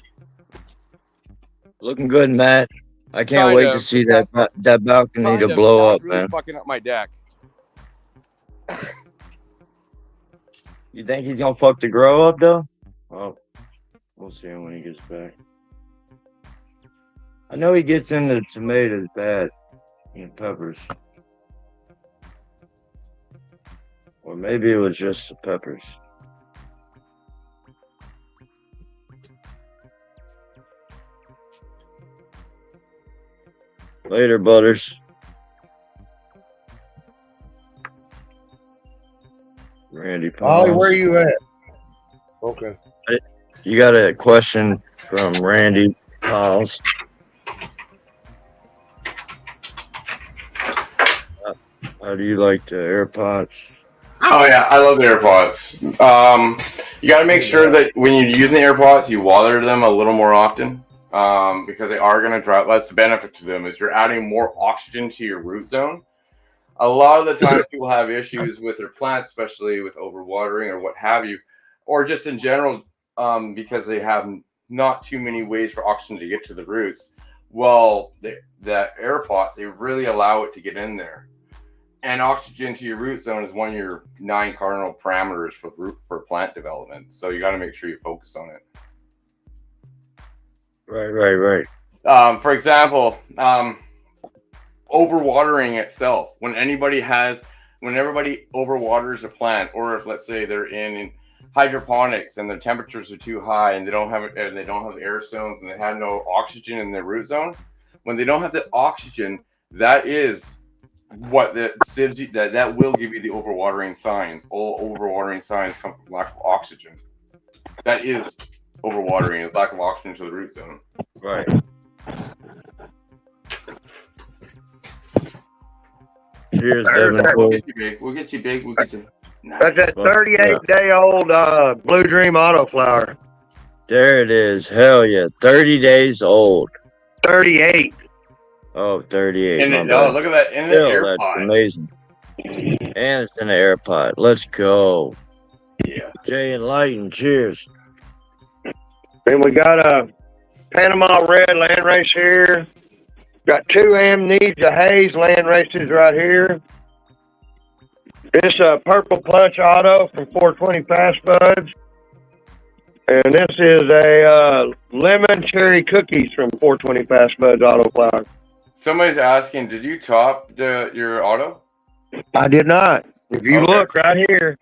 Looking good, Matt. I can't wait to see that balcony to blow up, really man. Fucking up my deck. You think he's gonna fuck the grow up though? Well, we'll see him when he gets back. I know he gets into tomatoes bad and peppers. Or maybe it was just the peppers. Later, Butters. Randy Ollie, where Pauls. you at? Okay. You got a question from Randy Pauls. How do you like the AirPods? Oh yeah, I love the AirPods. You got to make sure that when you're using the AirPods, you water them a little more often, because they are going to dry. That's the benefit to them is you're adding more oxygen to your root zone. A lot of the times, people have issues with their plants, especially with overwatering or what have you, or just in general, because they have not too many ways for oxygen to get to the roots. Well, the AirPods, they really allow it to get in there. And oxygen to your root zone is one of your 9 cardinal parameters for plant development. So you got to make sure you focus on it. Right. For example, overwatering itself. When everybody overwaters a plant, or if let's say they're in hydroponics and their temperatures are too high and they don't have air zones and they have no oxygen in their root zone, when they don't have the oxygen, that is what that will give you the overwatering signs. All overwatering signs come from lack of oxygen. That is overwatering, is lack of oxygen to the root zone. Right. Cheers, Devin. We'll get you big. We'll get you. That's that 38-day-old Blue Dream Autoflower. There it is. Hell yeah. 30 days old. 38. Oh, 38. Look at that in the AirPod. That's amazing. And it's in the AirPod. Let's go. Yeah. Jay and Lighten, cheers. Then we got a Panama Red landrace here. Got 2 Amnesia Haze landraces right here. This Purple Punch Auto from 420 Fast Buds. And this is a Lemon Cherry Cookies from 420 Fast Buds Autoflower. Somebody's asking, did you top your auto? I did not. If you look right here,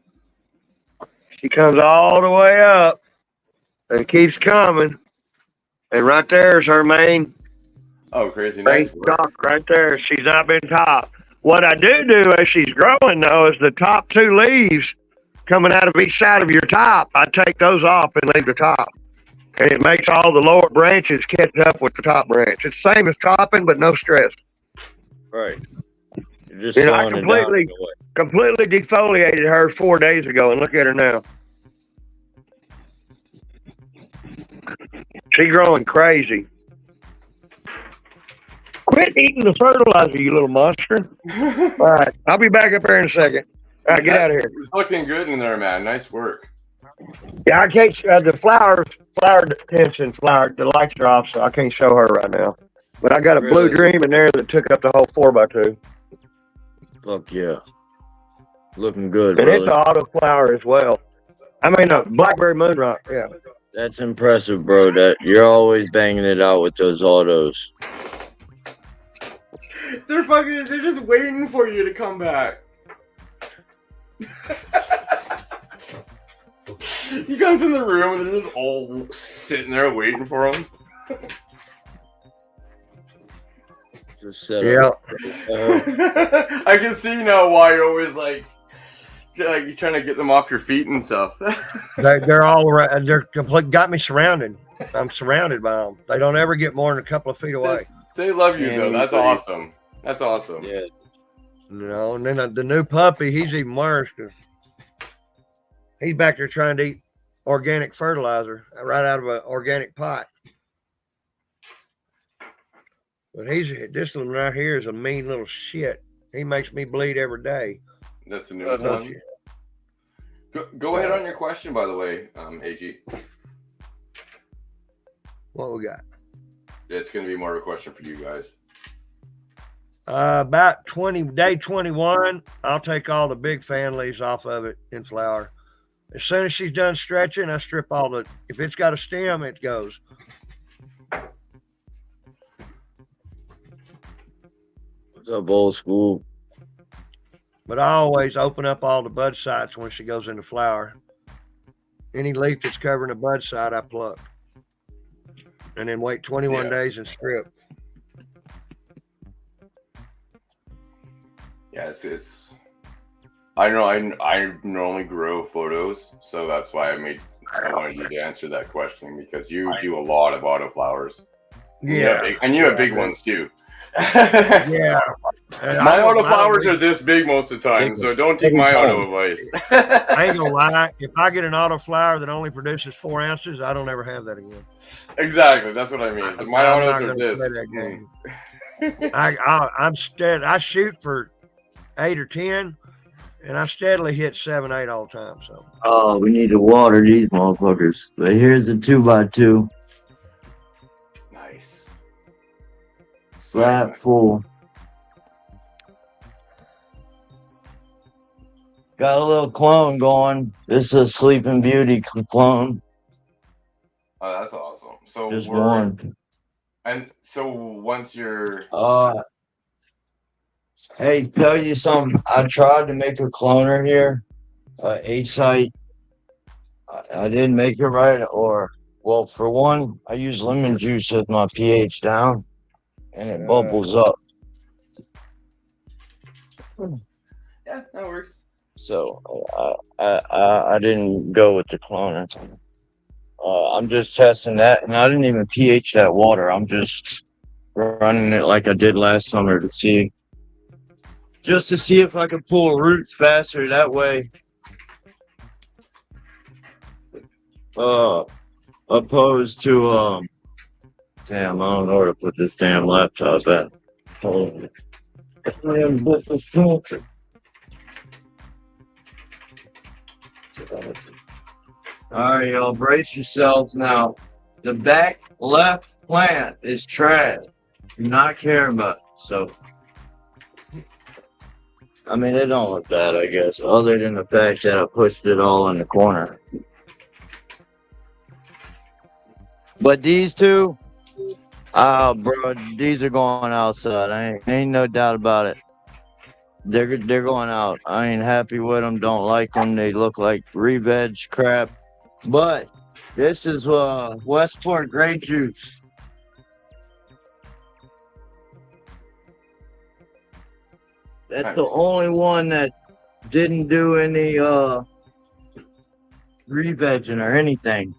she comes all the way up and keeps coming. And right there is her main. Oh, crazy. Nice stock right there. She's not been topped. What I do as she's growing, though, is the top 2 leaves coming out of each side of your top. I take those off and leave the top. And it makes all the lower branches catch up with the top branch. It's the same as topping, but no stress. Right. You're just slowing it down. Completely defoliated her 4 days ago, and look at her now. She's growing crazy. Quit eating the fertilizer, you little monster. All right, I'll be back up there in a second. All right, get out of here. It's looking good in there, man. Nice work. Yeah, I can't. The flower tension, the lights are off, so I can't show her right now. But I got a Blue Dream in there that took up the whole 4x2. Fuck yeah. Looking good, and brother. it's an auto flower as well. I mean, a Blackberry Moonrock, yeah. That's impressive, bro. That you're always banging it out with those autos. They're just waiting for you to come back. He comes in the room and they're just all sitting there waiting for him. Just set up. Yeah. I can see now why you're always like you're trying to get them off your feet and stuff. They're all around. They're complete. Got me surrounded. I'm surrounded by them. They don't ever get more than a couple of feet away. They love you though. That's awesome. That's awesome. Yeah. You know, and then the new puppy, he's even worse because he's back there trying to eat organic fertilizer right out of an organic pot. But this one right here is a mean little shit. He makes me bleed every day. That's the newest one. Go ahead on your question, by the way, AG. What we got? It's going to be more of a question for you guys. About day 21, I'll take all the big fan leaves off of it in flower. As soon as she's done stretching, I strip all the. If it's got a stem, it goes. What's up, old school? But I always open up all the bud sites when she goes into flower. Any leaf that's covering a bud site, I pluck. And then wait 21 days and strip. Yes, it's. I know. I normally grow photos, so that's why I wanted you to answer that question because you do a lot of autoflowers. Yeah. And you have big ones too. Yeah. My autoflowers are this big most of the time, so don't take my auto advice. I ain't gonna lie. If I get an autoflower that only produces 4 ounces, I don't ever have that again. Exactly, that's what I mean. So my I'm autos not are gonna this. play that game. I'm steady. I shoot for 8 or 10, and I steadily hit 7, 8 all the time. So. Oh, we need to water these motherfuckers. But here's a 2x2. Nice. Slab full. Got a little clone going. This is a Sleeping Beauty clone. Oh, that's awesome. So Just one. And so once you're hey, tell you something. I tried to make a cloner here, H-site. I didn't make it right, well, for one, I use lemon juice with my pH down, and it bubbles up. Yeah, that works. So I didn't go with the cloner. I'm just testing that, and I didn't even pH that water. I'm just running it like I did last summer to see if I could pull roots faster that way. Opposed to damn, I don't know where to put this damn laptop at. Hold on. All right, y'all, brace yourselves now. The back left plant is trash. Do not care about it. So, I mean, it don't look bad, I guess, other than the fact that I pushed it all in the corner. But these two, bro, these are going outside. Ain't no doubt about it. They're going out. I ain't happy with them. Don't like them. They look like re-veg crap. But this is Westport grape juice. That's the only one that didn't do any re-vegging or anything.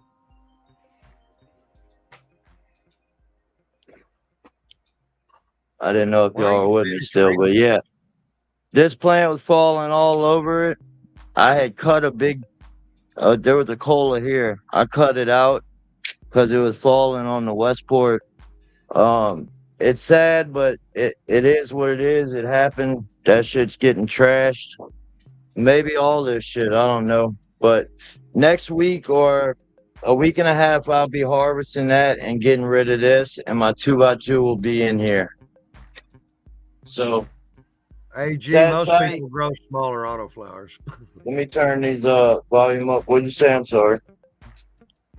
I didn't know if y'all are with me still, but yeah. This plant was falling all over it. I had cut a big, there was a cola here. I cut it out because it was falling on the Westport. It's sad, but it is what it is. It happened. That shit's getting trashed. Maybe all this shit, I don't know. But next week or a week and a half, I'll be harvesting that and getting rid of this, and my 2x2 will be in here. So, AG, most people grow smaller autoflowers. Let me turn these volume up. What'd you say? I'm sorry.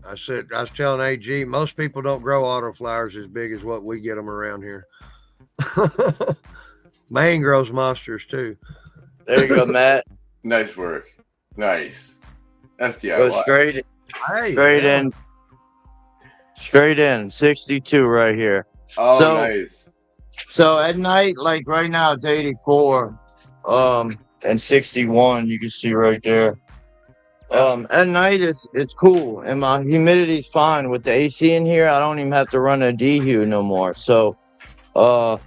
I was telling AG, most people don't grow autoflowers as big as what we get them around here. Maine grows monsters too. There you go, Matt. Nice work. Nice. That's DIY. Go straight in. 62 right here. Oh, so, nice. So at night, like right now, it's 84, and 61. You can see right there. At night, it's cool, and my humidity's fine with the AC in here. I don't even have to run a dehu no more. So, I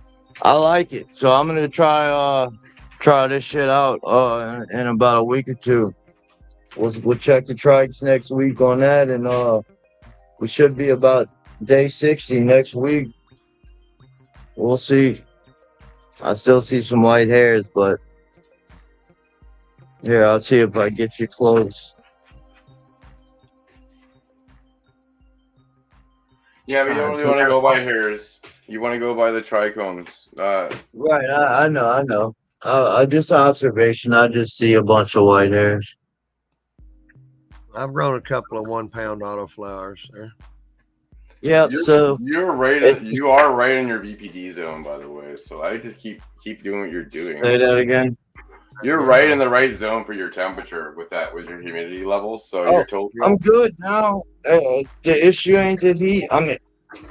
like it. So I'm gonna try this shit out in about a week or two. We'll check the trikes next week on that, and we should be about day 60 next week. We'll see. I still see some white hairs, but here, I'll see if I get you close. Yeah, but you don't really want to go by hairs. You want to go by the trichomes. Right, I know. Just observation. I just see a bunch of white hairs. I've grown a couple of 1 pound autoflowers there. Yeah, so you are right in your VPD zone, by the way. So I just keep doing what you're doing. Say that again. You're right in the right zone for your temperature with your humidity levels. So you're totally. I'm good now. The issue ain't the heat. I mean,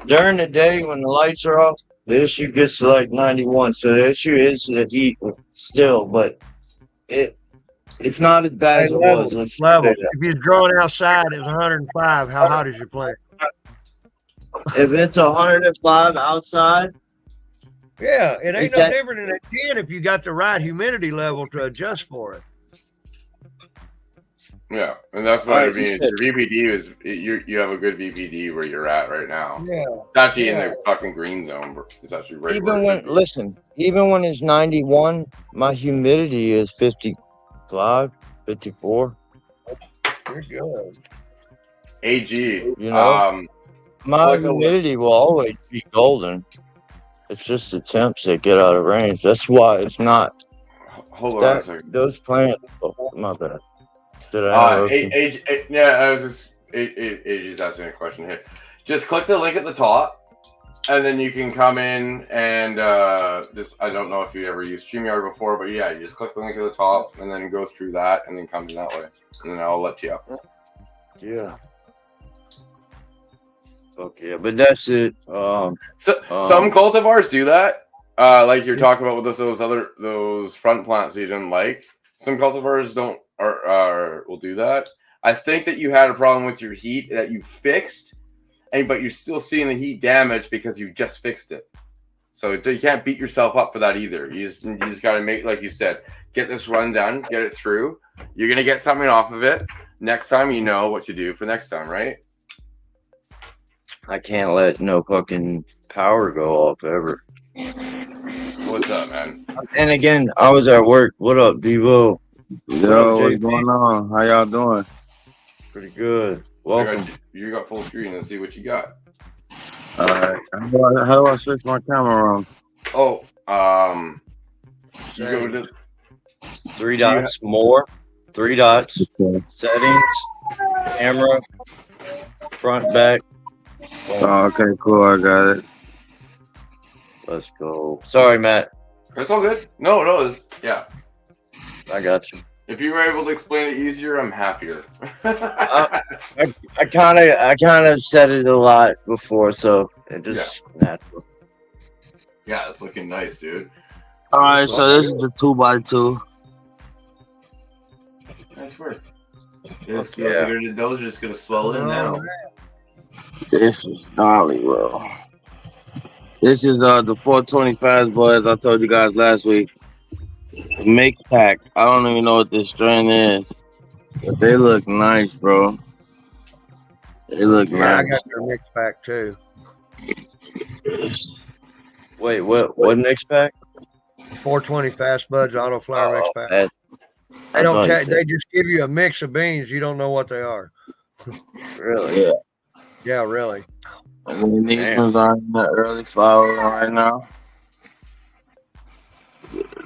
during the day when the lights are off, The issue gets to like 91. So the issue is the heat still, but it's not as bad Hey, as it level, was. Let's say level. that. If you're growing outside, it's 105. How hot is your plant? If it's 105 outside, Yeah, it ain't is no that different than a 10 if you got the right humidity level to adjust for it. Yeah, and that's all what right? it means. Your VPD is you have a good VPD where you're at right now. Yeah. It's actually in Yeah. the fucking green zone. It's actually right Even where when listen, even when it's 91, my humidity is 55, 54. You're good. AG. You know, my like a- humidity will always be golden. It's just the temps that get out of range. That's why it's not hold on a that second. those plants. Oh, my bad. Did I interrupt you? Yeah, I was just AG's asking a question here. Just click the link at the top, and then you can come in and just I don't know if you ever used StreamYard before, but yeah, you just click the link at the top and then go through that and then come in that way, and then I'll let you up. Yeah. Okay, but that's it. Some cultivars do that. Like you're talking about with those front plants that you didn't like. Some cultivars don't or will do that. I think that you had a problem with your heat that you fixed, but you're still seeing the heat damage because you just fixed it. So you can't beat yourself up for that either. You just got to make, like you said, get this run done, get it through. You're gonna get something off of it. Next time, you know what to do for next time, right? I can't let no fucking power go off ever. What's up, man? And again, I was at work. What up, Devo? Yo, what's going on? How y'all doing? Pretty good. Welcome. You got full screen. Let's see what you got. Alright. How do I switch my camera on? Oh, you go to 3 dots, more. 3 dots. Okay. Settings. Camera. Front, back. Oh, okay, cool. I got it. Let's go. Sorry, Matt. That's all good. No, yeah. I got you. If you were able to explain it easier, I'm happier. I kind of said it a lot before, so it just natural. Yeah, it's looking nice, dude. Alright, so this is the 2x2. That's weird. Those Those are just gonna swell in now. This is gnarly, bro. This is the 425 boys I told you guys last week. The mix pack. I don't even know what this strain is, but they look nice, bro. They look Yeah, I nice. got their mix pack too. Wait, what mix pack? 420 Fast Buds Auto Flower mix pack. They They just give you a mix of beans. You don't know what they are. Really? Yeah. Yeah, really. I mean, these ones are in the early flower right now.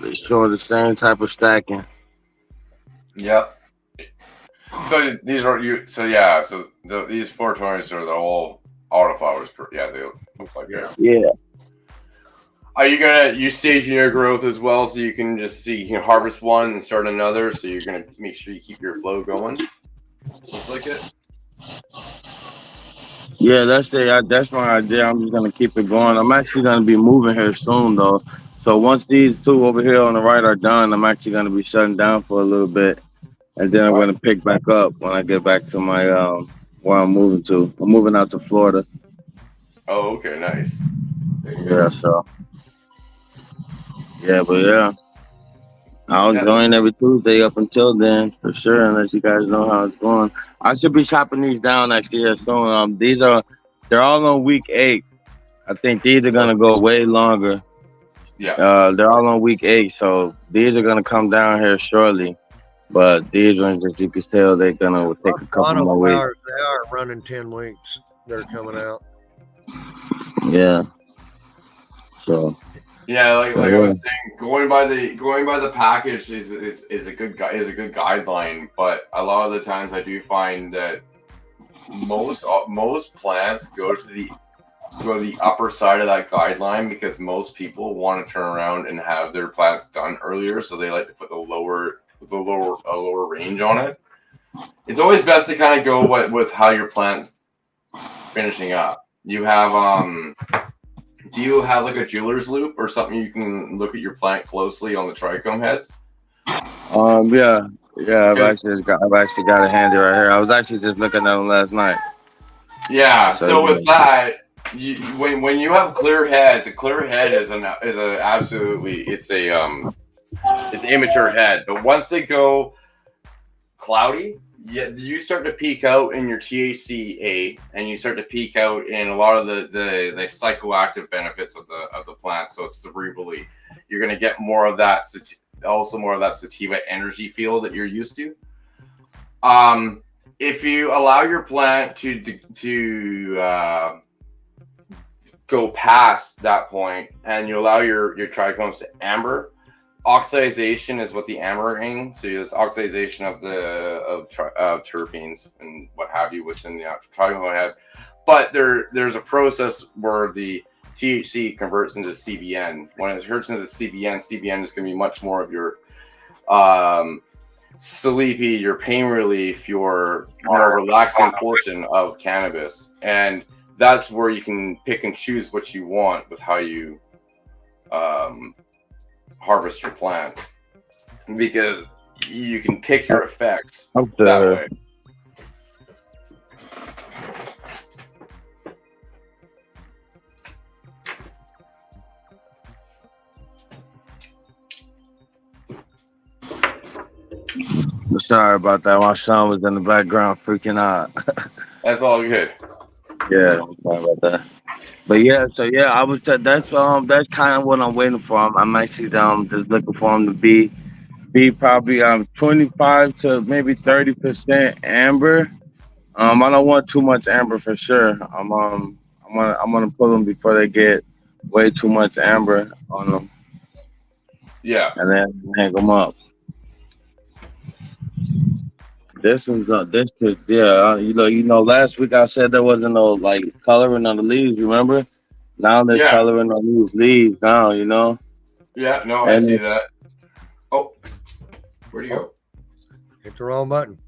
They show the same type of stacking. Yep. So these are you. So yeah. So these 420s are the whole autoflowers. Yeah, they look like that. Yeah. Are you staging your growth as well, so you can just see you can harvest one and start another? So you're gonna make sure you keep your flow going. Looks like it. Yeah, that's my idea. I'm just gonna keep it going. I'm actually gonna be moving here soon though. So once these two over here on the right are done, I'm actually gonna be shutting down for a little bit, and then I'm gonna pick back up when I get back to my where I'm moving to. I'm moving out to Florida. Oh, okay, nice. Yeah, so yeah, but yeah, I'll join every Tuesday up until then for sure, and let you guys know how it's going. I should be chopping these down next year soon. They're all on week 8. I think these are gonna go way longer. Yeah. They're all on week 8, so these are gonna come down here shortly. But these ones, as you can tell, they're gonna take a couple Auto more weeks. flowers, they are running 10 weeks. They're coming out. Yeah. So. Yeah, like I was saying, going by the package is a good guideline, but a lot of the times I do find that most plants go to the upper side of that guideline because most people want to turn around and have their plants done earlier, so they like to put a lower range on it. It's always best to kind of go with how your plant's finishing up. You have Do you have like a jeweler's loop or something you can look at your plant closely on the trichome heads? Yeah. I've actually got a handy right here. I was actually just looking at them last night. Yeah. So with yeah. that, when you have clear heads, a clear head is a absolutely it's immature head. But once they go cloudy, you start to peak out in your THCA, and you start to peak out in a lot of the psychoactive benefits of the plant. So cerebrally, you're going to get more of that, also more of that sativa energy feel that you're used to. If you allow your plant to go past that point, and you allow your trichomes to amber. Oxidization is what the ambering. So there's oxidization of terpenes and what have you within the trichome head. But there's a process where the THC converts into CBN. When it converts into CBN is going to be much more of your sleepy, your pain relief, your more relaxing portion of cannabis, and that's where you can pick and choose what you want with how you harvest your plant, because you can pick your effects that way. Sorry about that. My son was in the background freaking out. That's all good. Yeah, sorry about that. But yeah, so yeah, I was that's kind of what I'm waiting for. I'm actually just looking for him to be probably 25 to maybe 30% amber. I don't want too much amber for sure. I'm gonna pull them before they get way too much amber on them. Yeah, and then hang them up. This is this could you know last week I said there wasn't no like coloring on the leaves. Remember? Now they're coloring on these leaves now. You know. Yeah. No, I see that. Oh, where'd you go? Hit the wrong button.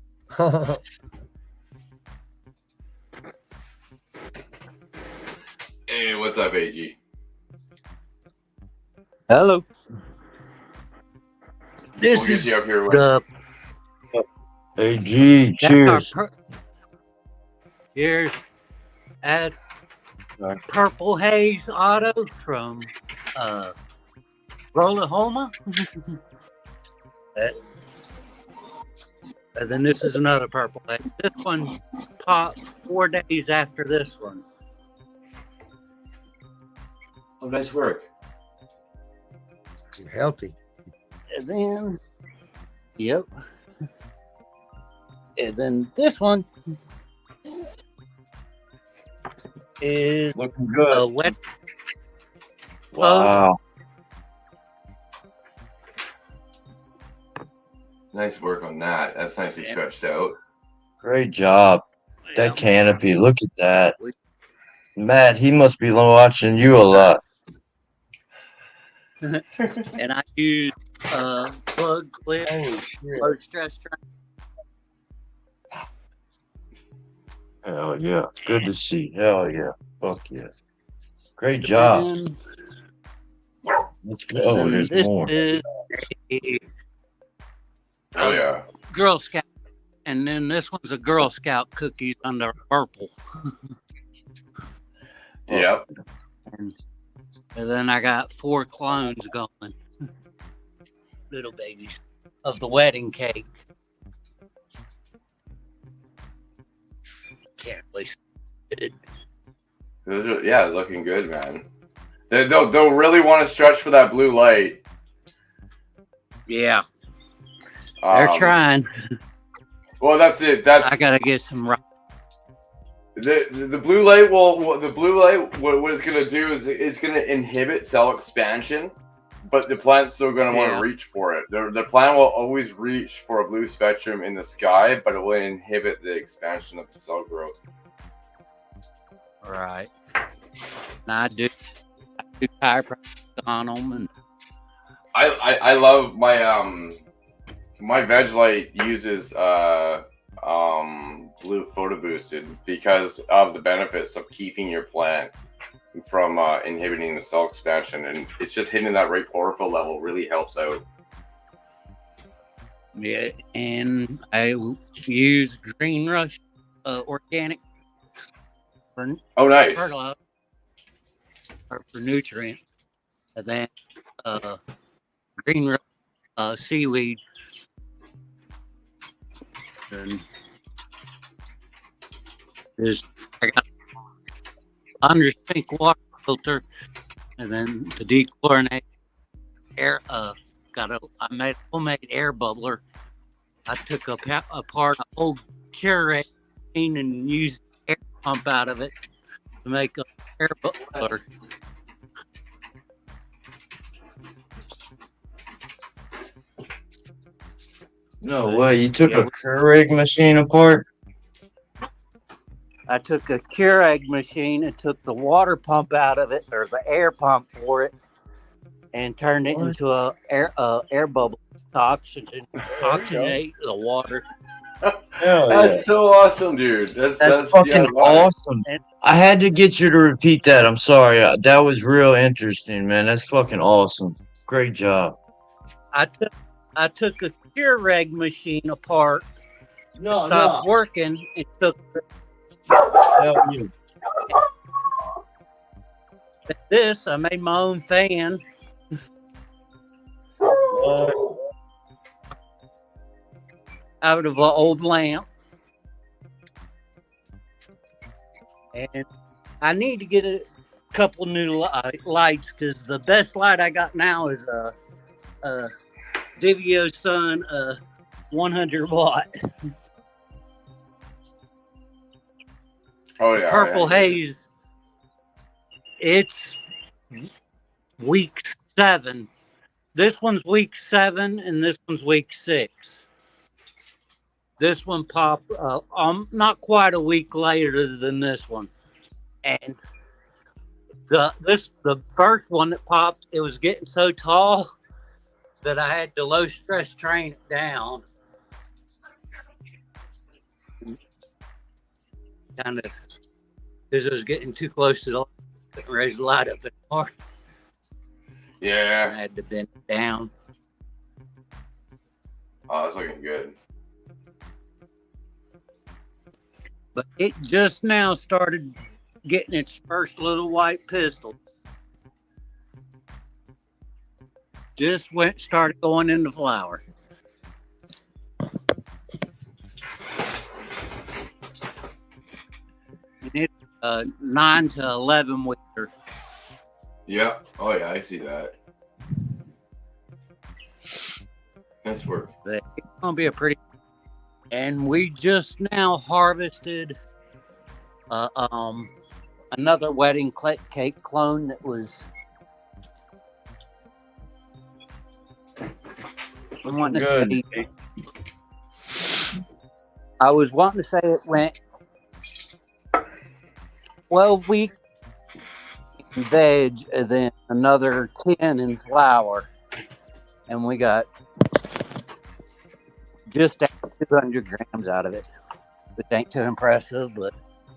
Hey, what's up, AG? Hello. This We'll get is you up here. the AG, cheers. Here's at Purple Haze Auto from Oklahoma. And then this is another Purple Haze. This one popped 4 days after this one. Oh, nice work. Healthy. And then, yep. And then this one is Looking good. a wet. Wow. Nice work on that. That's nicely stretched out. Great job. That canopy. Look at that. Matt, he must be watching you a lot. And I use plug clip, low stress train. Hell yeah. Good to see. Hell yeah. Fuck yeah. Great job. And Let's go. There's this more. is a Oh yeah. Girl Scout. And then this one's a Girl Scout cookies under purple. Yep. And then I got 4 clones going. Little babies of the wedding cake. Can't really see it. Those are, looking good, man. They'll really want to stretch for that blue light. Yeah. They're trying. Well, that's it. I gotta get some right. The blue light what it's gonna do is it's gonna inhibit cell expansion, but the plant's still gonna want to reach for it. The plant will always reach for a blue spectrum in the sky, but it will inhibit the expansion of the cell growth. Right. And I do chiropractic on them, and I love my veg light uses blue photo boosted because of the benefits of keeping your plant from inhibiting the cell expansion, and it's just hitting that right chlorophyll level really helps out. Yeah, and I use Green Rush organic for Nice. fertilizer or for nutrients, and then Green Rush seaweed, and I got under sink water filter, and then to dechlorinate air. I made a homemade air bubbler. I took apart an old Keurig machine and used air pump out of it to make an air bubbler. No way. You took a Keurig machine apart? I took a Keurig machine and took the water pump out of it, or the air pump for it, and turned it into a air bubble to oxygenate the water. That's so awesome, dude. That's fucking awesome. I had to get you to repeat that. I'm sorry. That was real interesting, man. That's fucking awesome. Great job. I took a Keurig machine apart. Stopped working and took this. I made my own fan. Out of an old lamp, and I need to get a couple new lights, because the best light I got now is a Divio Sun 100 watt. Oh yeah, Purple haze. It's week 7. This one's week 7, and this one's week 6. This one popped not quite a week later than this one, and the first one that popped, it was getting so tall that I had to low stress train it down. Kind of, because it was getting too close to the light. Couldn't raise the light up anymore. Yeah. I had to bend it down. Oh, that's looking good. But it just now started getting its first little white pistol. Just started going into flower. And it's 9 to 11 weeks. Yeah. Oh yeah, I see that. Nice work. But it's gonna be a pretty. And we just now harvested another wedding cake clone that was. I was wanting to say it went 12 weeks in veg, and then another 10 in flower, and we got just 200 grams out of it, which ain't too impressive, but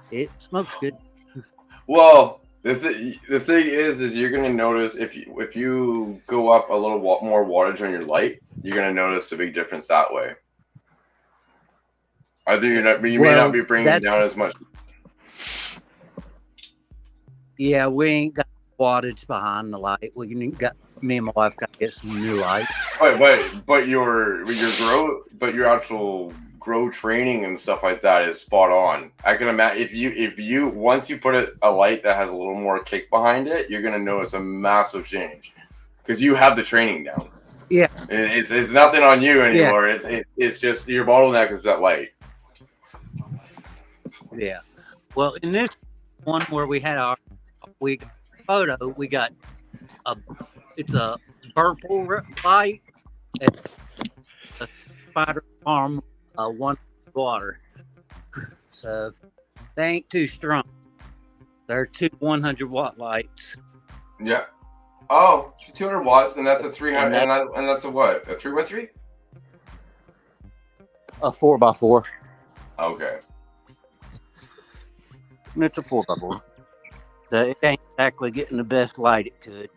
it smokes good. Well, the thing is you're gonna notice if you go up a little more wattage on your light, you're gonna notice a big difference that way. I think you may not be bringing it down as much. Yeah, we ain't got wattage behind the light. Me and my wife got to get some new lights. But your actual grow training and stuff like that is spot on. I can imagine if you once you put a light that has a little more kick behind it, you're gonna notice a massive change because you have the training down. Yeah, it's nothing on you anymore. Yeah. It's just your bottleneck is that light. Yeah. Well, in this one where we had our photo, we got it's a purple light and a spider farm 1 water. So they ain't too strong. They're 2 100 watt lights. Yeah. Oh, 200 watts, and that's a 300, and that's a what? A 3x3? A 4x4. Okay. It's a 4x4. it ain't exactly getting the best light it could.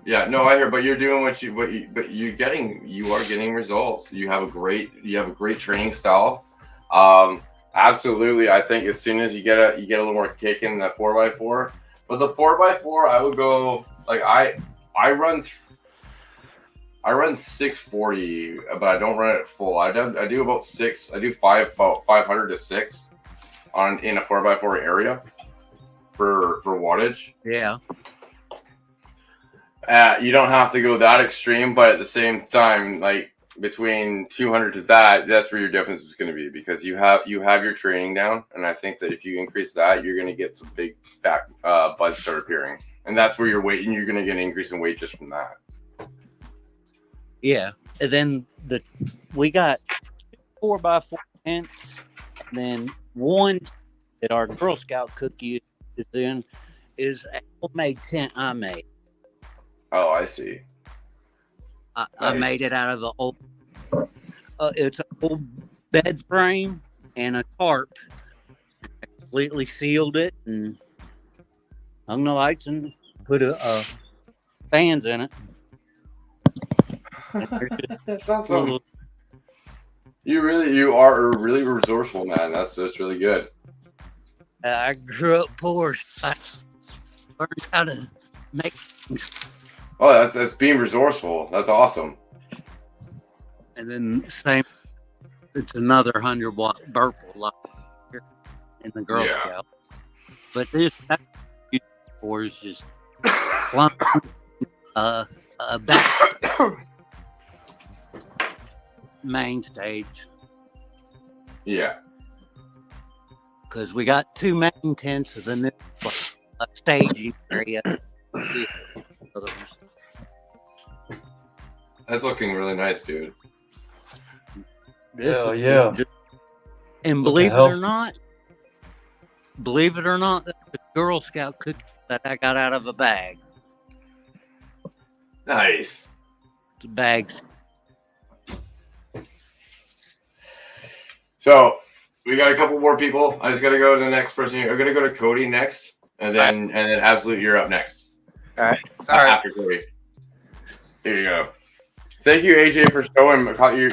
Yeah, no, I hear, but you're doing but you are getting results. You have a great training style. Absolutely, I think as soon as you get a little more kick in the 4x4, but the 4x4, I would go like I run 640, but I don't run it full. I do about 500 to 6 in a 4x4 area for wattage. Yeah. You don't have to go that extreme, but at the same time, like between 200 to that's where your difference is going to be, because you have your training down, and I think that if you increase that, you're going to get some big fat buds start appearing, and that's where your weight, and you're going to get an increase in weight just from that. Yeah, and then we got 4x4 tents, and then one that our Girl Scout cookie is in is a homemade tent I made. Oh, I see. I made it out of an old. It's an old bed frame and a tarp. I completely sealed it and hung the lights and put fans in it. That's awesome. You are really resourceful, man. That's really good. I grew up poor. So I learned how to make. Oh, that's being resourceful. That's awesome. And then it's another 100-watt burple light in the Girl Scout. But this for is just clumping back main stage. Yeah. Because we got 2 main tents of the new staging area. That's looking really nice, dude. Hell yeah. And believe it or not, that's the Girl Scout cookie that I got out of a bag. Nice. It's a bag. So we got a couple more people. I just got to go to the next person. We're going to go to Cody next, and then Absolute, you're up next. All right. After Cody. Here you go. Thank you, AJ, for showing.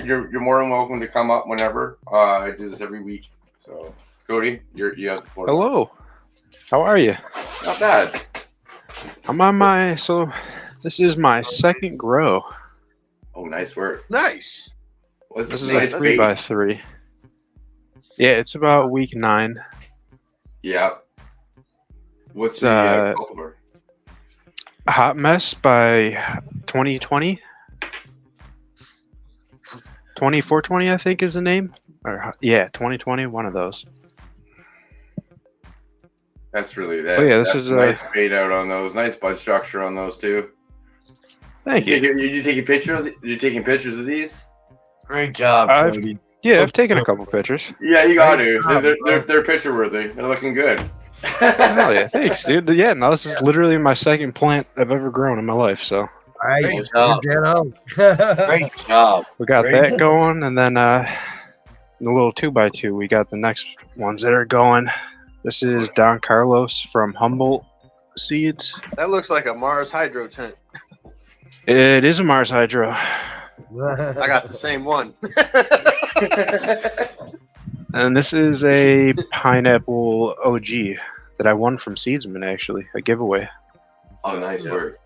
You're more than welcome to come up whenever. I do this every week. So, Cody, you have the floor. Hello. How are you? Not bad. I'm on this is my second grow. Oh, nice work. Nice. This is a 3x3. Yeah, it's about week 9. Yeah. What's the cultivar? Hot Mess by 2020. 2420, I think, is the name. 2020, one of those. That's really that. Oh yeah, this that's is a nice fade out on those. Nice bud structure on those too. Thank you. You taking pictures? You're taking pictures of these? Great job, Cody. I've taken a couple pictures. Yeah, you got to. They're picture worthy. They're looking good. Hell yeah, thanks, dude. Yeah, no, this is literally my second plant I've ever grown in my life. So Hey, Great job. Great job. we got Great. that going, and then the little 2x2. We got the next ones that are going. This is Don Carlos from Humboldt Seeds. That looks like a Mars Hydro tent. It is a Mars Hydro. I got the same one. And this is a pineapple OG that I won from Seedsman, actually, a giveaway. Oh, nice work.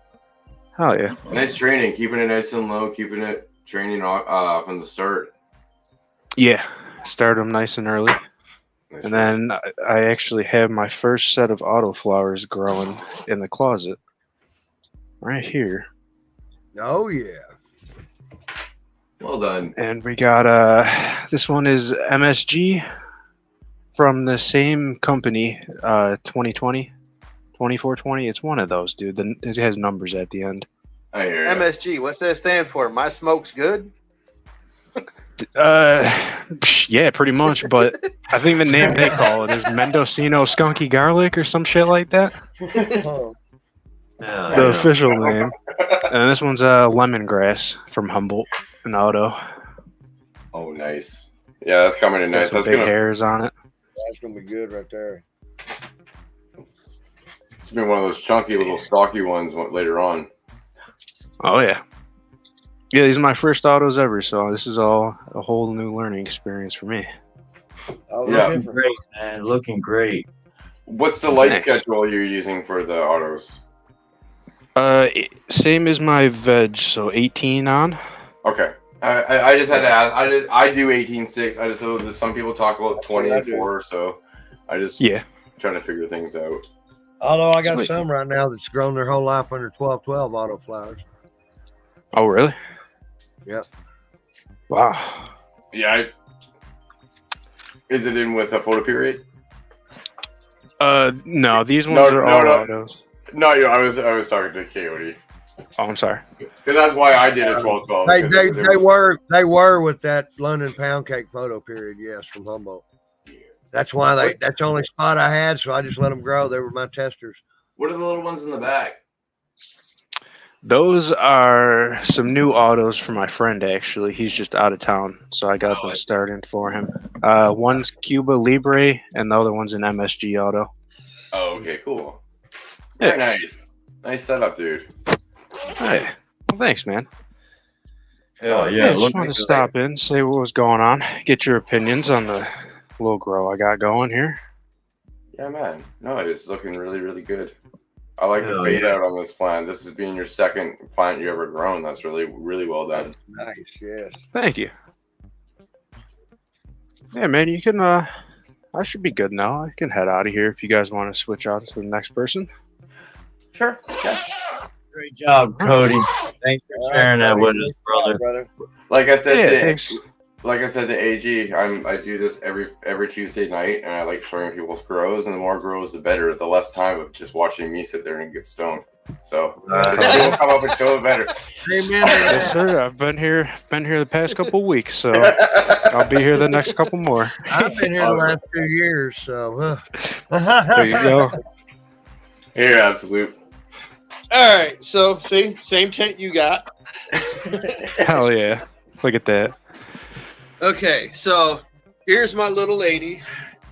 Hell yeah. Nice training. Keeping it nice and low. Keeping it training from the start. Yeah, start them nice and early. Nice And work. then I actually have my first set of autoflowers growing in the closet. Right here. Oh yeah. Well done. And we got this one is MSG from the same company, 2020, 2420. It's one of those, dude. It has numbers at the end. I hear you. MSG, what's that stand for? My smoke's good? Yeah, pretty much. But I think the name they call it is Mendocino Skunky Garlic or some shit like that. The official name. And this one's lemongrass from Humboldt and Auto. Oh, nice. Yeah, that's coming in Got nice. some That's big gonna. hairs on it. That's gonna be good right there. to be one of those chunky little stocky ones later on. Oh yeah. Yeah, these are my first autos ever, so this is all a whole new learning experience for me. Oh, Yeah. Looking great, man. Looking great. What's the light Thanks. schedule you're using for the autos? Same as my veg, so 18 on. Okay. I just had to ask. I do 18.6. I just know that some people talk about 24, so I just trying to figure things out. Although I got Sweet. some right now that's grown their whole life under 1212 auto flowers. Oh really? Yep. Wow. Yeah. Is it in with a photo period? No, these ones are all autos. No, I was talking to Coyote. Oh, I'm sorry. Because that's why I did a 12-12. They were with that London pound cake photo period, yes, from Humboldt. That's why that's the only spot I had, so I just let them grow. They were my testers. What are the little ones in the back? Those are some new autos for my friend, actually. He's just out of town, so I got them started for him. One's Cuba Libre, and the other one's an MSG auto. Oh, okay, cool. Very nice. Nice setup, dude. Hey, well, thanks, man. Hell Yeah, yeah. just wanted to stop in, say what was going on, get your opinions on the little grow I got going here. Yeah, man. No, it is looking really, really good. I like the Hell bait yeah. out on this plant. This is being your second plant you ever grown. That's really, really well done. Nice, yes. Thank you. Yeah, man, you can, I should be good now. I can head out of here if you guys want to switch out to the next person. Sure. Yeah. Great job, Cody. Thanks for sharing that with us, brother. Like I said, Thanks. like I said to AG, I do this every Tuesday night, and I like showing people's grows. And the more grows, the better. The less time of just watching me sit there and get stoned. So people come up and show it better. Amen. Yes, sir. I've been here the past couple weeks, so I'll be here the next couple more. I've been here the last 2 years, so. There you go. Here, absolute. All right, so see, same tent you got. Hell yeah. Look at that. Okay, so here's my little lady.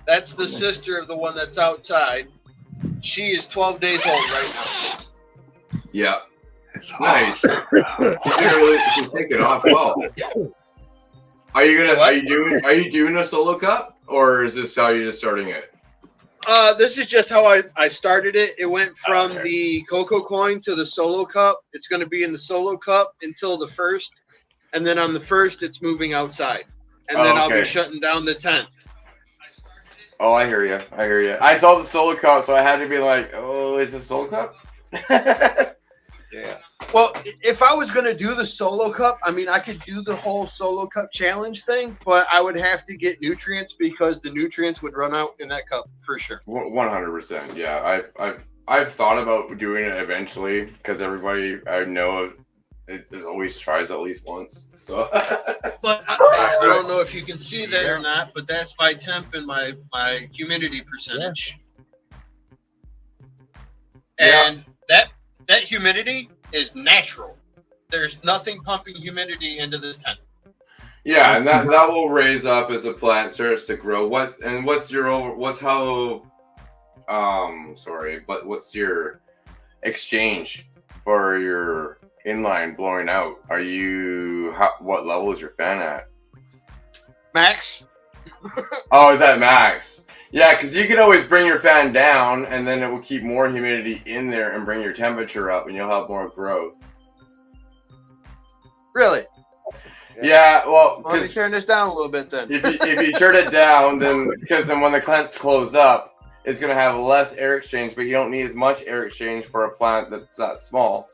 That's the sister of the one that's outside. She is 12 days old right now. Yeah. Nice. She's taking off well. Are you doing a solo cup, or is this how you're just starting it? This is just how I started it. It went from the Cocoa Coin to the Solo Cup. It's going to be in the Solo Cup until the 1st. And then on the 1st, it's moving outside. And then I'll be shutting down the tent. Oh, I hear you. I saw the Solo Cup, so I had to be like, oh, is it Solo Cup? Yeah. Well, if I was going to do the Solo Cup, I mean, I could do the whole Solo Cup challenge thing, but I would have to get nutrients because the nutrients would run out in that cup for sure. 100%. Yeah, I've thought about doing it eventually because everybody I know it always tries at least once. So, but I don't know if you can see that or not, but that's my temp and my humidity percentage. Yeah. And that humidity is natural. There's nothing pumping humidity into this tent. Yeah, and that will raise up as the plant starts to grow. What's your exchange for your inline blowing out? What level is your fan at? Max. Oh, is that max? Yeah, because you can always bring your fan down, and then it will keep more humidity in there and bring your temperature up, and you'll have more growth. Really? Yeah, well, let me turn this down a little bit then. if you turn it down, then when the plant's closed up, it's going to have less air exchange, but you don't need as much air exchange for a plant that's that small.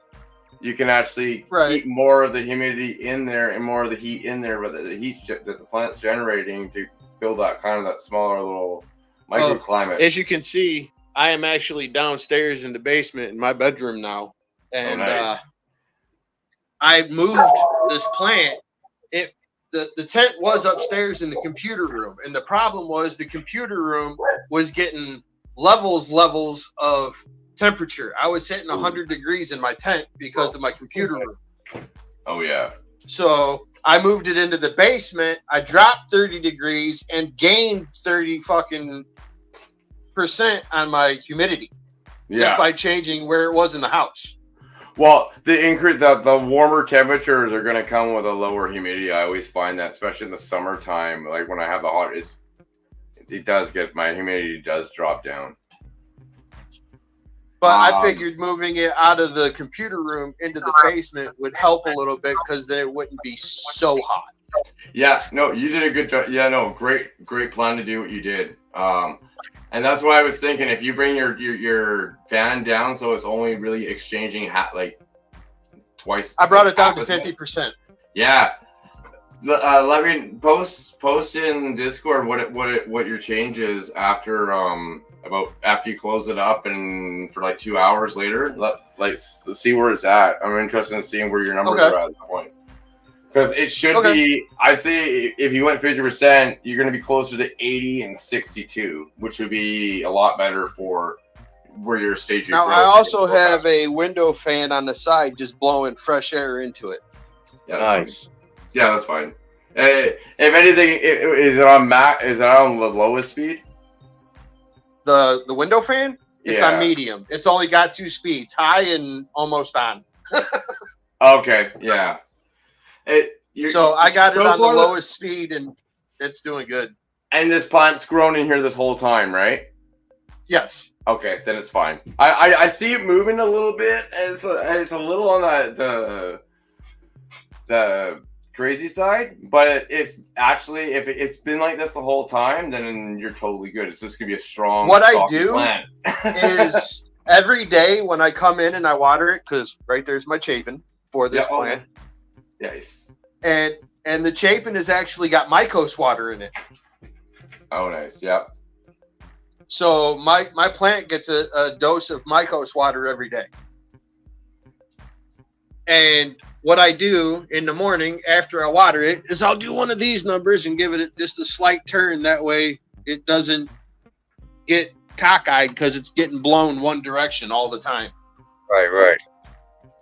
You can actually keep more of the humidity in there and more of the heat in there, but the heat that the plant's generating to build that smaller little microclimate. As you can see, I am actually downstairs in the basement in my bedroom now, and nice. I moved this plant. The tent was upstairs in the computer room, and the problem was the computer room was getting levels of temperature. I was hitting 100 degrees in my tent because of my computer room. Oh yeah. So I moved it into the basement. I dropped 30 degrees and gained 30% on my humidity. just by changing where it was in the house. Well, the warmer temperatures are going to come with a lower humidity. I always find that, especially in the summertime, like when I have the hot, my humidity does drop down. But I figured moving it out of the computer room into the basement would help a little bit because then it wouldn't be so hot. Yeah, no, you did a good job. Yeah, no, great plan to do what you did. And that's why I was thinking, if you bring your fan down, so it's only really exchanging like twice. I brought it down to 50%. Yeah. Let me post in Discord what your change is after after you close it up and for like 2 hours later. Let's see where it's at. I'm interested in seeing where your numbers are at that point. Because it should be, I'd say if you went 50%, you're going to be closer to 80 and 62, which would be a lot better for where your stage. Now, I also have a window fan on the side just blowing fresh air into it. Yeah, nice. Yeah, that's fine. If anything, is it on max? Is it on the lowest speed? The window fan? It's on medium. It's only got 2 speeds, high and almost on. Okay, yeah. So I got it on the lowest speed, and it's doing good. And this plant's grown in here this whole time, right? Yes. Okay, then it's fine. I see it moving a little bit. It's a little on the crazy side, but it's actually, if it's been like this the whole time, then you're totally good. It's just gonna be a strong. What I do is every day when I come in and I water it, because right there's my chapin for this plant. Nice. And the chapin has actually got mycose water in it. Oh, nice. Yep. So my plant gets a dose of mycose water every day. And what I do in the morning after I water it is I'll do one of these numbers and give it just a slight turn. That way it doesn't get cockeyed because it's getting blown one direction all the time. Right.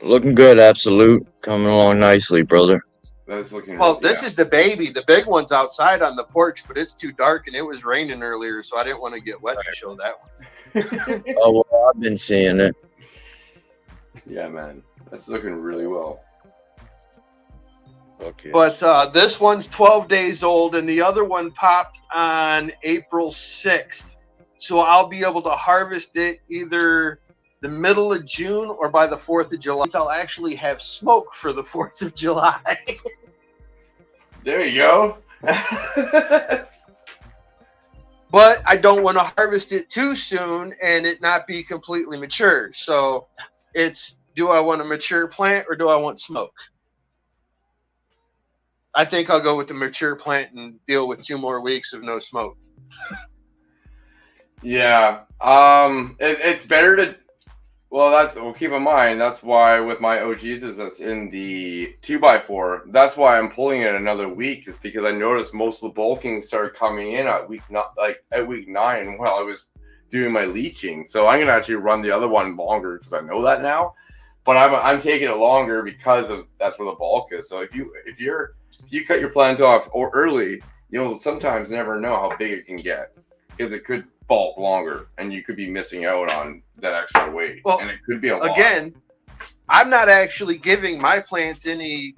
Looking good, Absolute. Coming along nicely, brother. That's looking. Well, this is the baby. The big one's outside on the porch, but it's too dark and it was raining earlier, so I didn't want to get wet to show that one. Oh, well, I've been seeing it. Yeah, man. That's looking really well. Okay. But this one's 12 days old, and the other one popped on April 6th. So I'll be able to harvest it either the middle of June or by the 4th of July. I'll actually have smoke for the 4th of July. There you go. But I don't want to harvest it too soon and it not be completely mature. So it's, do I want a mature plant or do I want smoke? I think I'll go with the mature plant and deal with 2 more weeks of no smoke. Yeah. It's better to. Well, keep in mind, that's why with my OGs that's in the 2x4, that's why I'm pulling it another week, is because I noticed most of the bulking started coming in at week 9 while I was doing my leaching. So I'm gonna actually run the other one longer because I know that now. But I'm taking it longer because of that's where the bulk is. So if you cut your plant off or early, you'll sometimes never know how big it can get because it could bulk longer and you could be missing out on that extra weight. Well, and it could be a lot. Again, I'm not actually giving my plants any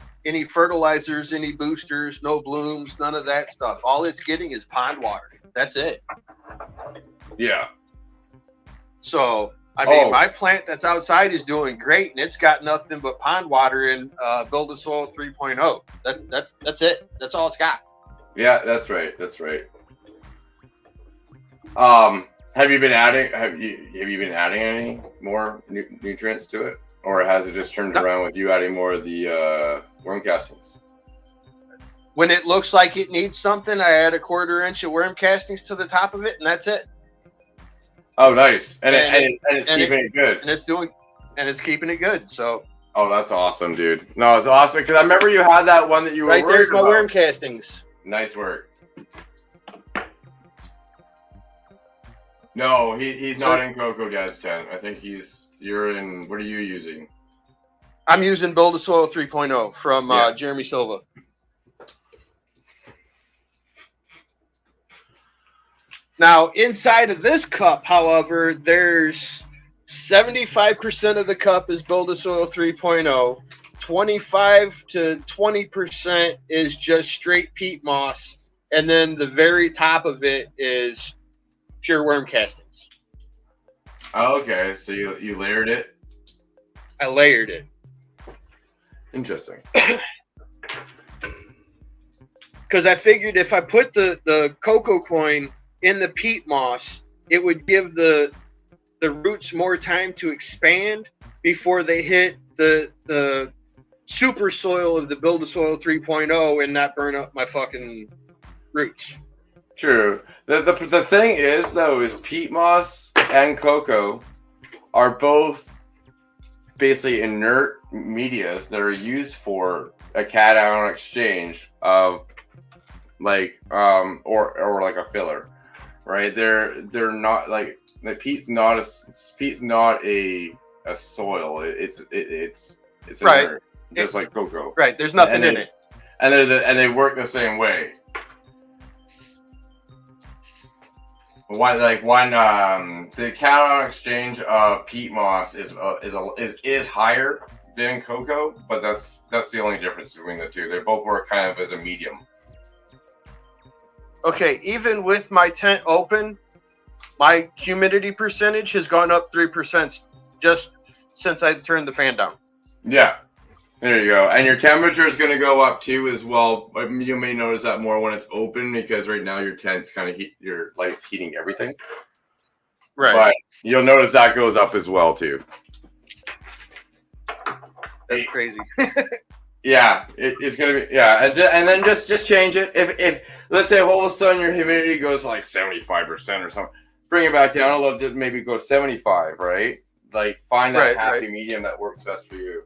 fertilizers, any boosters, no blooms, none of that stuff. All it's getting is pond water. That's it. Yeah. So I mean, my plant that's outside is doing great, and it's got nothing but pond water and Build a Soil 3.0. That's it. That's all it's got. Yeah, that's right. That's right. Have you been adding any more nutrients to it, or has it just turned around with you adding more of the worm castings? When it looks like it needs something, I add a 1/4 inch of worm castings to the top of it, and that's it. Oh, nice. And it's keeping it good. And it's keeping it good. So. Oh, that's awesome, dude. No, it's awesome because I remember you had that one that you were right there's my about. Worm castings. Nice work. No, he's not in Coco Dad's tent. I think you're in. What are you using? I'm using Build a Soil 3.0 from Jeremy Silva. Now, inside of this cup, however, there's 75% of the cup is Build a Soil 3.0. 25 to 20% is just straight peat moss, and then the very top of it is pure worm castings. Oh, okay, so you layered it. I layered it. Interesting. Because I figured if I put the cocoa coin in the peat moss, it would give the roots more time to expand before they hit the super soil of the Build a Soil 3.0 and not burn up my fucking roots. True. The thing is though, is peat moss and cocoa are both basically inert medias that are used for a cation exchange of like or like a filler, right? They're not like the peat's not a soil. It's Right. inert, just like cocoa. Right. There's nothing in it. And they work the same way. The cation exchange of peat moss is higher than cocoa, but that's the only difference between the two. They both work kind of as a medium. Okay, even with my tent open, my humidity percentage has gone up 3% just since I turned the fan down. Yeah, there you go. And your temperature is going to go up too as well. But you may notice that more when it's open because right now your tent's kind of your light's heating everything. Right. But you'll notice that goes up as well too. That's crazy. Yeah, it's gonna be and then just change it. If let's say all of a sudden your humidity goes like 75% or something, bring it back down a little. Just maybe go 75, right? Like find that happy medium that works best for you.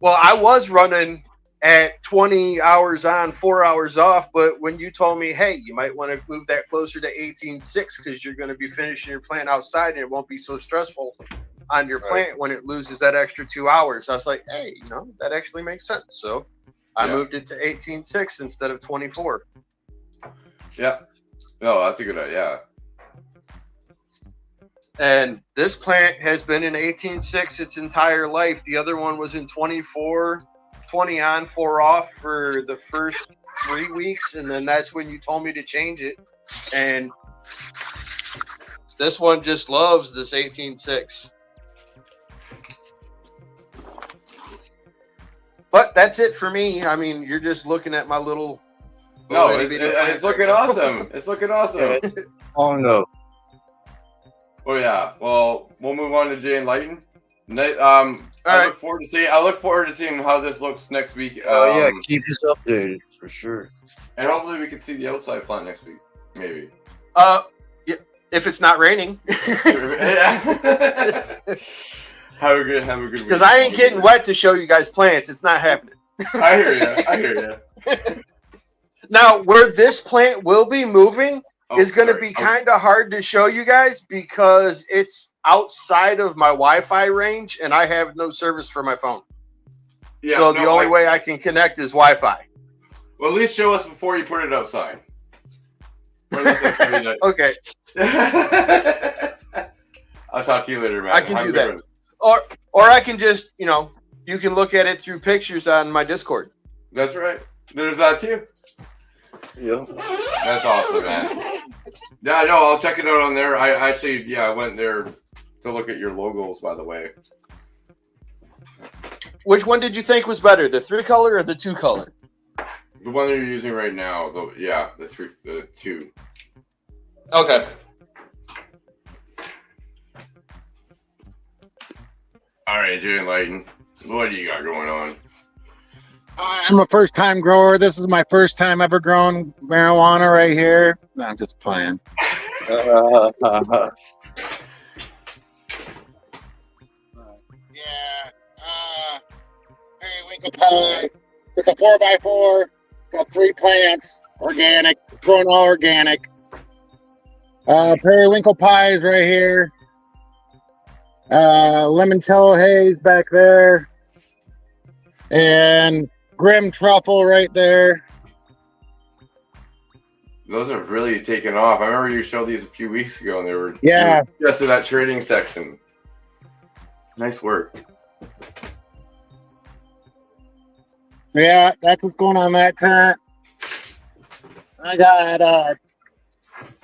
Well, I was running at 20 hours on, 4 hours off, but when you told me, hey, you might want to move that closer to 18.6 because you're going to be finishing your plant outside and it won't be so stressful on your plant when it loses that extra 2 hours. I was like, hey, that actually makes sense. So I moved it to 18.6 instead of 24. Yeah. No, that's a good idea. And this plant has been in 18.6 its entire life. The other one was in 24, 20 on, 4 off for the first 3 weeks. And then that's when you told me to change it. And this one just loves this 18.6. But that's it for me. I mean, you're just looking at my little. No, it's looking awesome. It's looking awesome. Oh no. Oh yeah. Well, we'll move on to Jay and Lighten. I look forward to seeing how this looks next week. Yeah, keep us updated for sure. And hopefully we can see the outside plant next week. Maybe. Yeah, if it's not raining. Have a good week. Because I ain't getting wet to show you guys plants. It's not happening. I hear you. Now, where this plant will be moving is going to be kind of hard to show you guys because it's outside of my Wi-Fi range and I have no service for my phone. Yeah, so the only way I can connect is Wi-Fi. Well, at least show us before you put it outside. Okay. I'll talk to you later, man. I can do that. Or I can just, you can look at it through pictures on my Discord. That's right. There's that too. Yeah. That's awesome, man. Yeah, I know. I'll check it out on there. I actually, I went there to look at your logos, by the way. Which one did you think was better, the 3-color or the 2-color? The one that you're using right now, the 2. Okay. All right, Jay and Lighten, what do you got going on? I'm a first-time grower. This is my first time ever growing marijuana right here. No, I'm just playing. Periwinkle pie. It's a 4x4. Got 3 plants. Organic. Growing all organic. Periwinkle pies right here. Limoncello haze back there. And Grim truffle right there. Those have really taken off. I remember you showed these a few weeks ago, and they were just in that trading section. Nice work. So yeah, that's what's going on that tent. I got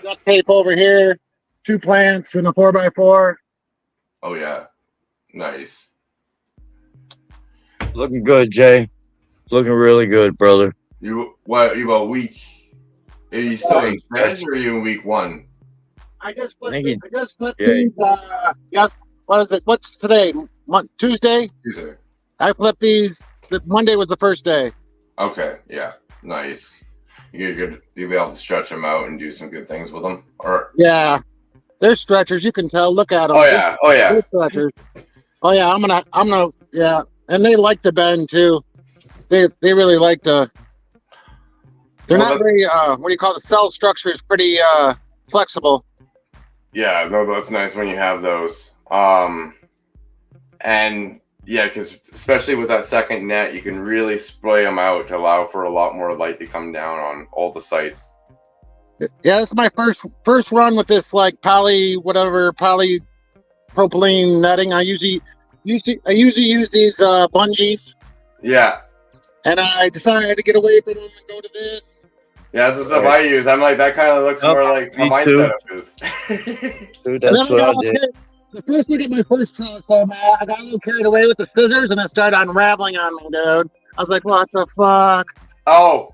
duct tape over here, 2 plants and a 4x4. Oh yeah, nice. Looking good, Jay. Looking really good, brother. You about week? Are you still in Fed or are you in week 1? I just flipped, Thank you. these. Yes. What is it? What's today? Tuesday. Tuesday. I flipped these. Monday was the first day. Okay, yeah, nice. You'll be able to stretch them out and do some good things with them. Or Yeah, they're stretchers. You can tell. Look at them. oh yeah, They're stretchers. Oh yeah, I'm gonna. Yeah, and they like to bend too. They really like to. They're not very. What do you call the cell structure is pretty flexible. Yeah, no, that's nice when you have those. And yeah, because especially with that second net, you can really spray them out to allow for a lot more light to come down on all the sites. Yeah, this is my first run with this like polypropylene netting. I usually use these bungees. Yeah. And I decided to get away from them and go to this. Yeah, that's the stuff I use. I'm like, that kind of looks more like how my setup is. Dude, that's what I did. The first week of my first trellis, so man, I got a little carried away with the scissors and it started unraveling on me, dude. I was like, what the fuck? Oh,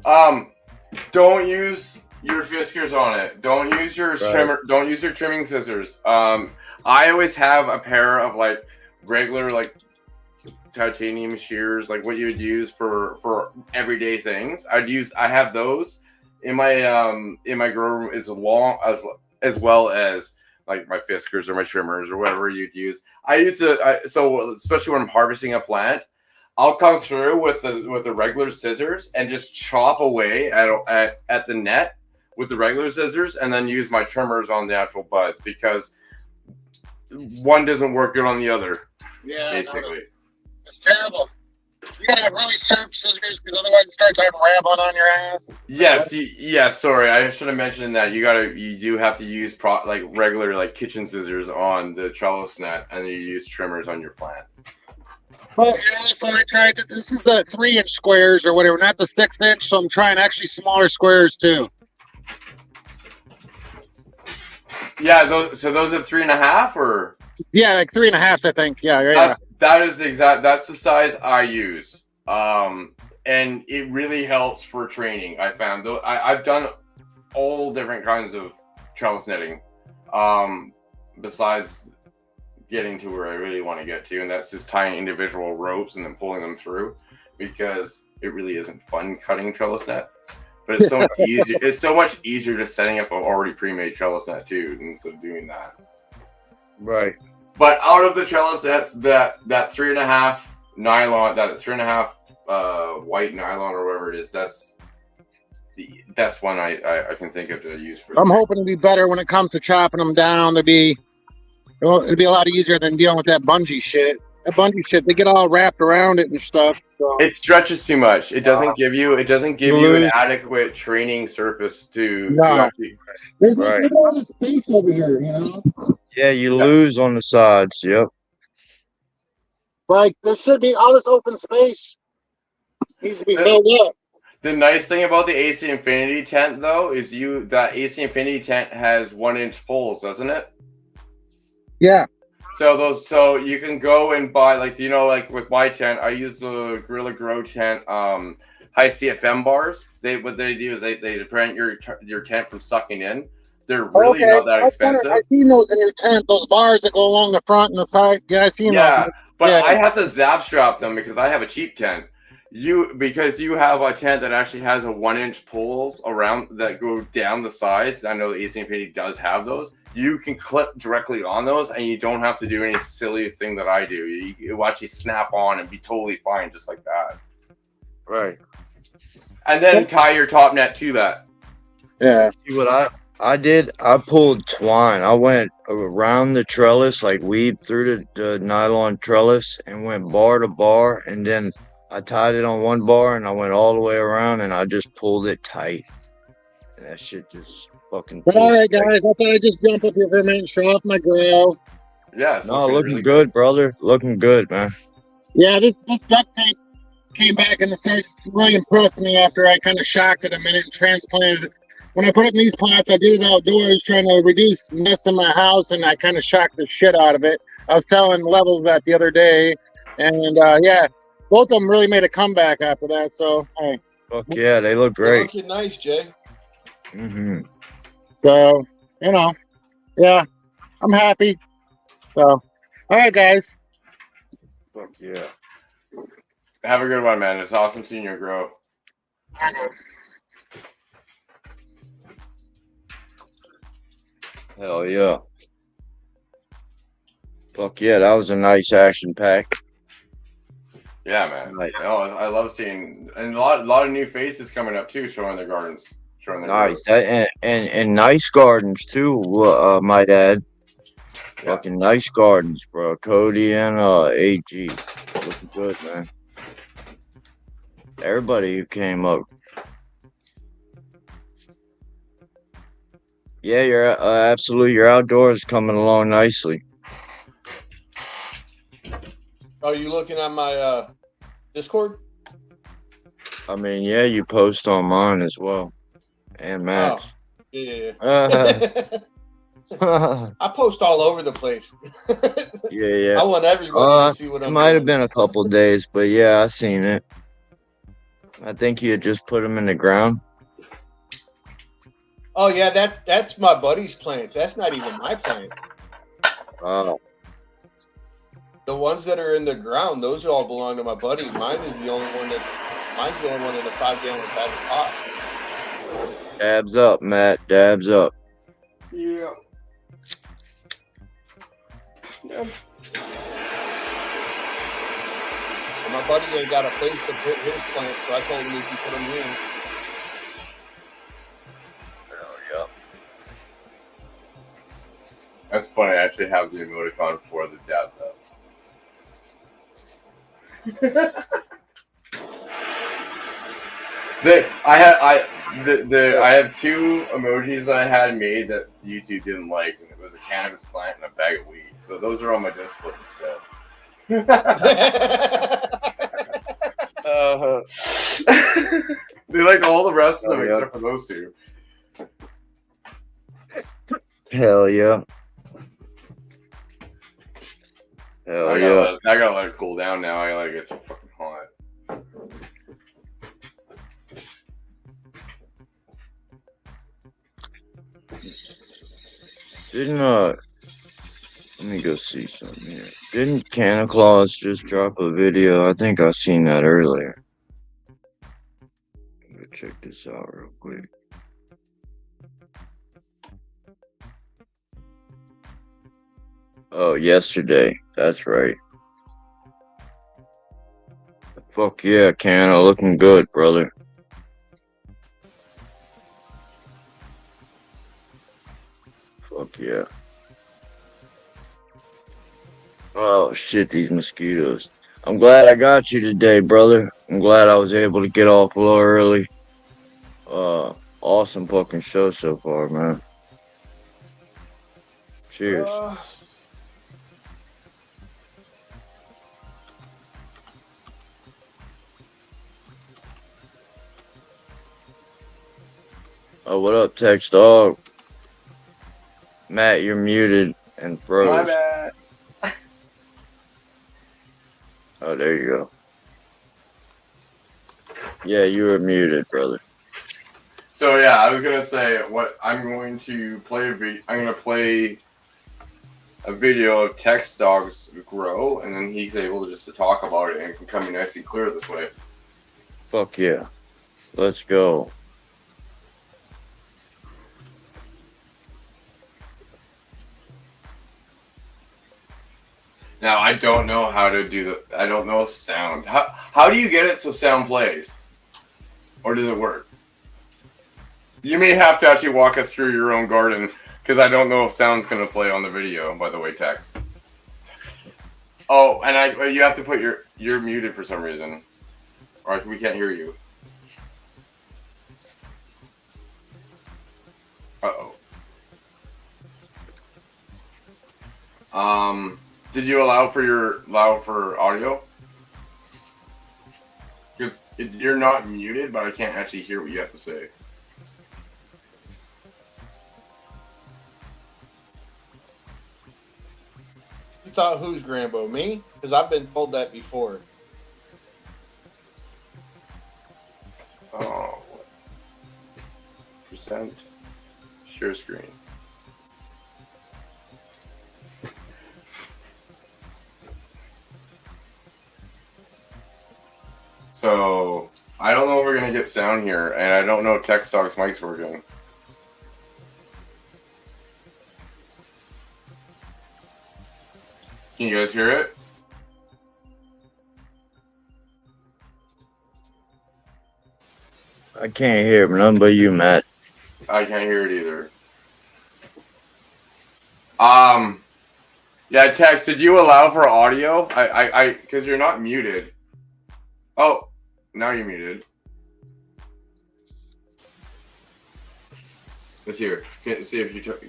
don't use your Fiskars on it. Don't use your trimmer. Don't use your trimming scissors. I always have a pair of like regular like titanium shears, like what you would use for everyday things. I have those in my grow room as well as like my Fiskars or my trimmers or whatever you'd use. So especially when I'm harvesting a plant, I'll come through with the regular scissors and just chop away at the net with the regular scissors, and then use my trimmers on the actual buds because one doesn't work good on the other. Yeah, basically. It's terrible. You gotta have really sharp scissors because otherwise it starts unraveling on your ass. Yes. Sorry, I should have mentioned that you do have to use like regular like kitchen scissors on the trellis net, and you use trimmers on your plant. But so I tried. This is the 3-inch squares or whatever, not the 6-inch. So I'm trying actually smaller squares too. Yeah, those are 3.5 or. Yeah, like 3.5s, I think. Yeah. That's the size I use. And it really helps for training. I found though I've done all different kinds of trellis netting. Besides getting to where I really want to get to, and that's just tying individual ropes and then pulling them through, because it really isn't fun cutting trellis net. But it's so much easier. It's so much easier just setting up an already pre-made trellis net too, instead of doing that. Right. But out of the trellis nets, that 3.5 nylon, that 3.5 white nylon or whatever it is, that's the best one I can think of to use for. I'm hoping to be better when it comes to chopping them down. It'd be a lot easier than dealing with that bungee shit. That bungee shit, they get all wrapped around it and stuff. So. It stretches too much. It doesn't give you an adequate training surface to actually. There's all this space over here, you know. Yeah, you lose on the sides. Yep. Like there should be all this open space needs to be filled up. The nice thing about the AC Infinity tent, though, is that AC Infinity tent has 1-inch poles, doesn't it? Yeah. So you can go and buy, like, like with my tent, I use the Gorilla Grow tent high CFM bars. What they do is they prevent your tent from sucking in. They're really not that expensive. I've seen those in your tent, those bars that go along the front and the side. Yeah, I've seen those. Yeah, but I have to zap strap them because I have a cheap tent. Because you have a tent that actually has a 1-inch poles around that go down the sides. I know the AC Infinity does have those. You can clip directly on those, and you don't have to do any silly thing that I do. You actually snap on and be totally fine just like that. Right. And then tie your top net to that. Yeah. See what I did? I pulled twine. I went around the trellis, like weaved through the nylon trellis and went bar to bar, and then I tied it on one bar and I went all the way around and I just pulled it tight. And that shit just fucking. But all right, guys, I thought I'd just jump up here for a minute and show off my grow. Yeah, it's No, looking really good, brother. Looking good, man. Yeah, this duct tape came back and it started really impressed me after I kind of shocked it a minute and transplanted it. When I put it in these pots, I did it outdoors trying to reduce mess in my house, and I kind of shocked the shit out of it. I was telling Levels that the other day, and yeah, both of them really made a comeback after that. So, hey. Fuck yeah, they look They're great. looking nice, Jay. Mm-hmm. So, you know, yeah, I'm happy. So, all right, guys. Fuck yeah. Have a good one, man. It's awesome seeing you grow. Hell yeah. Fuck yeah, that was a nice action pack. Yeah, man. Nice. No, I love seeing, and a lot of new faces coming up too, showing their gardens, showing their Nice. growth. That and nice gardens too, might add. Yeah. Fucking nice gardens, bro. Cody and AG. Looking good, man. Everybody who came up. Yeah, you're absolutely. Your outdoors coming along nicely. Oh, you looking at my Discord? I mean, yeah, you post on mine as well, and Max. Oh, yeah. Yeah, I post all over the place. yeah. I want everybody to see what It I'm might have doing. been a couple days, but yeah, I seen it. I think you had just put them in the ground. Oh yeah, that's my buddy's plants. That's not even my plant. Oh, The ones that are in the ground, those all belong to my buddy. Mine's the only one in a 5-gallon padded pot. dabs up, Matt. Dabs up. Yeah. And my buddy ain't got a place to put his plants, so I told him he could put them in. Yep. That's funny. I actually have the emoticon for the dabs up. I have two emojis I had made that YouTube didn't like, and it was a cannabis plant and a bag of weed. So those are on my Discord instead. They liked all the rest of them except for those two. Hell yeah. Hell yeah. I gotta let it cool down now. I gotta get too fucking hot. Let me go see something here. Didn't Santa Claus just drop a video? I think I seen that earlier. Go check this out real quick. Oh, yesterday. That's right. Fuck yeah, Canna, looking good, brother. Fuck yeah. Oh shit, these mosquitoes. I'm glad I got you today, brother. I'm glad I was able to get off a little early. Awesome fucking show so far, man. Cheers. Oh, what up, Text Dog? Matt, you're muted and froze. My bad. Oh, there you go. Yeah, you were muted, brother. So yeah, I was gonna say what I'm going to play. I'm gonna play a video of Text Dog's grow, and then he's able to just to talk about it, and it can come in nice and clear this way. Fuck yeah. Let's go. Now I don't know how to do the. I don't know sound. How do you get it so sound plays, or does it work? You may have to actually walk us through your own garden because I don't know if sound's gonna play on the video. By the way, Tex. Oh, and you have to put you're muted for some reason, or we can't hear you. Did you allow for audio? Because you're not muted, but I can't actually hear what you have to say. You thought who's Grambo? Me? Because I've been told that before. Oh, percent share screen. So I don't know if we're gonna get sound here, and I don't know if Text Talk's mic's working. Can you guys hear it? I can't hear none but you, Matt. I can't hear it either. Yeah, Text, did you allow for audio? Because you're not muted. Oh, now you're muted. Let's hear. Can't see if you took.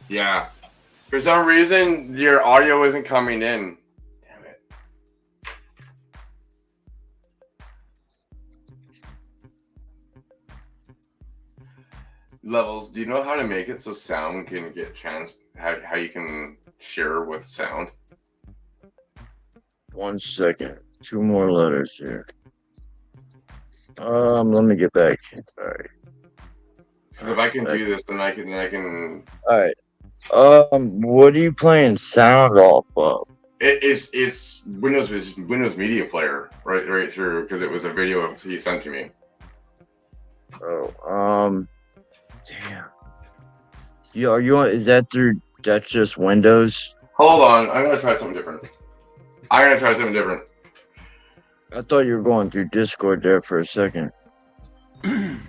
Yeah. For some reason, your audio isn't coming in. Damn it. Levels, do you know how to make it so sound can get how you can share with sound? 1 second. 2 more letters here. Let me get back. All right. Because if I can do this, then I can. All right. What are you playing sound off of? It's Windows Media Player right through, because it was a video he sent to me. Oh, damn. Are you on? Is that through? That's just Windows. Hold on, I'm gonna try something different. I thought you were going through Discord there for a second. Can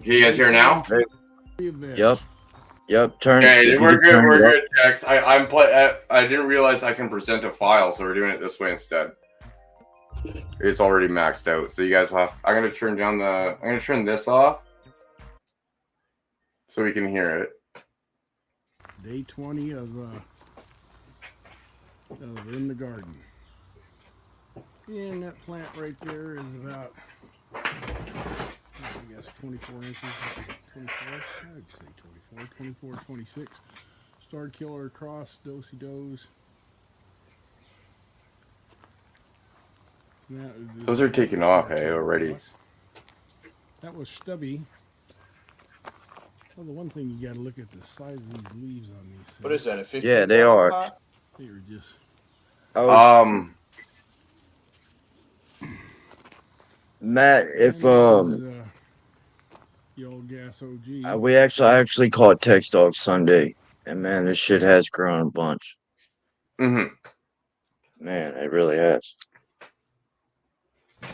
you guys hear now? Yep. Turn. Okay, we're good, Dex. I didn't realize I can present a file, so we're doing it this way instead. It's already maxed out, so you guys will have. I'm gonna turn this off, so we can hear it. Day 20 of In the Garden. And that plant right there is about, I guess, 24 inches. 24? I'd say 24, 26. Star Killer across, do-si-dos. Those are taking off, hey, already. That was stubby. Well, the one thing you got to look at the size of these leaves on these things. What is that? A 15? Yeah, they are. Pot? They are just. Matt, if the old gas OG. I actually caught Text Dog Sunday, and man, this shit has grown a bunch. Mm-hmm. Man, it really has. The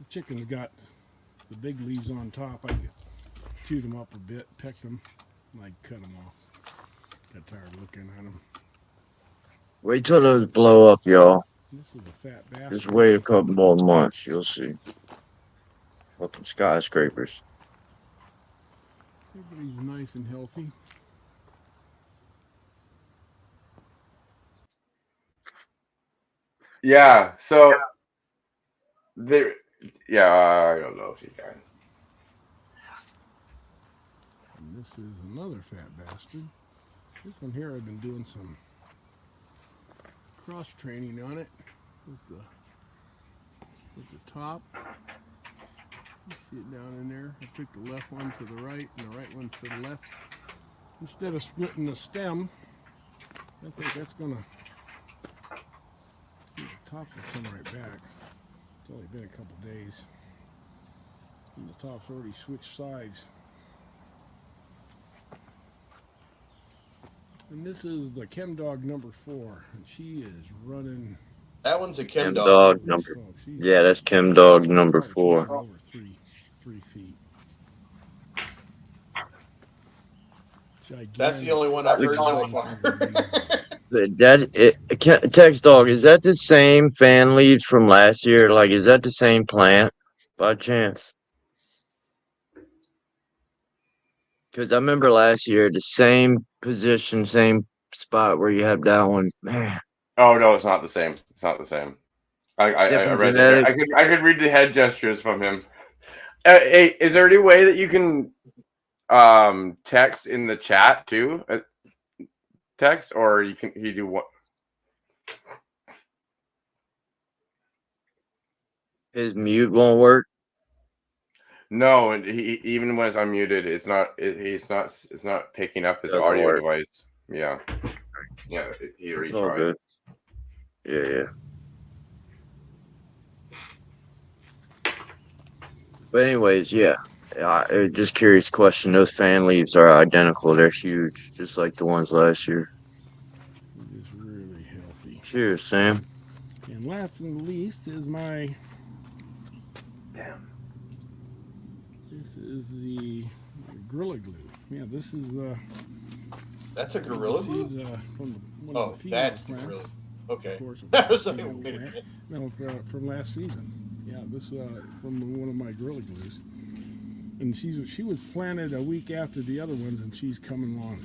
chicken's got the big leaves on top. I chewed them up a bit, pecked them, and I cut them off. Got tired of looking at them. Wait till those blow up, y'all. This is a fat bastard. Just wait a couple more months, you'll see. Fucking skyscrapers. Everybody's nice and healthy. Yeah. So there. Yeah, I don't know if you can. And this is another fat bastard. This one here, I've been doing some cross training on it with the top. You see it down in there. I took the left one to the right and the right one to the left. Instead of splitting the stem, I think that's gonna see the tops will come right back. It's only been a couple days. And the top's already switched sides. And this is the Chem Dog number 4, and she is running. That one's a Chem Dog Dog. number. Yeah, that's Chem Dog number 4. Over 3 feet. Gigantic. That's the only one I've heard so far. Text Dog, is that the same fan leaves from last year? Like, is that the same plant by chance? Because I remember last year, the same position, same spot where you have that one. Man, Oh no, it's not the same. It's not the same. I different read it. genetics. I could read the head gestures from him. Hey, is there any way that you can text in the chat too? Text, or he do what? His mute won't work. No, and he even when it's unmuted, it's not picking up his Doesn't audio work. device. Yeah, he already It's all tried. good. Yeah. But anyways, yeah. Just curious question. Those fan leaves are identical. They're huge, just like the ones last year. It is really healthy. Cheers, Sam. And last and least is my. Damn. This is the Gorilla Glue. Yeah, this is. That's a Gorilla Glue? From one Oh, of the female that's the plants. Gorilla. Okay. Of course, I was like, female wait a plant. minute. No, from last season. Yeah, this from one of my Gorilla Glues. And she was planted a week after the other ones, and she's coming along.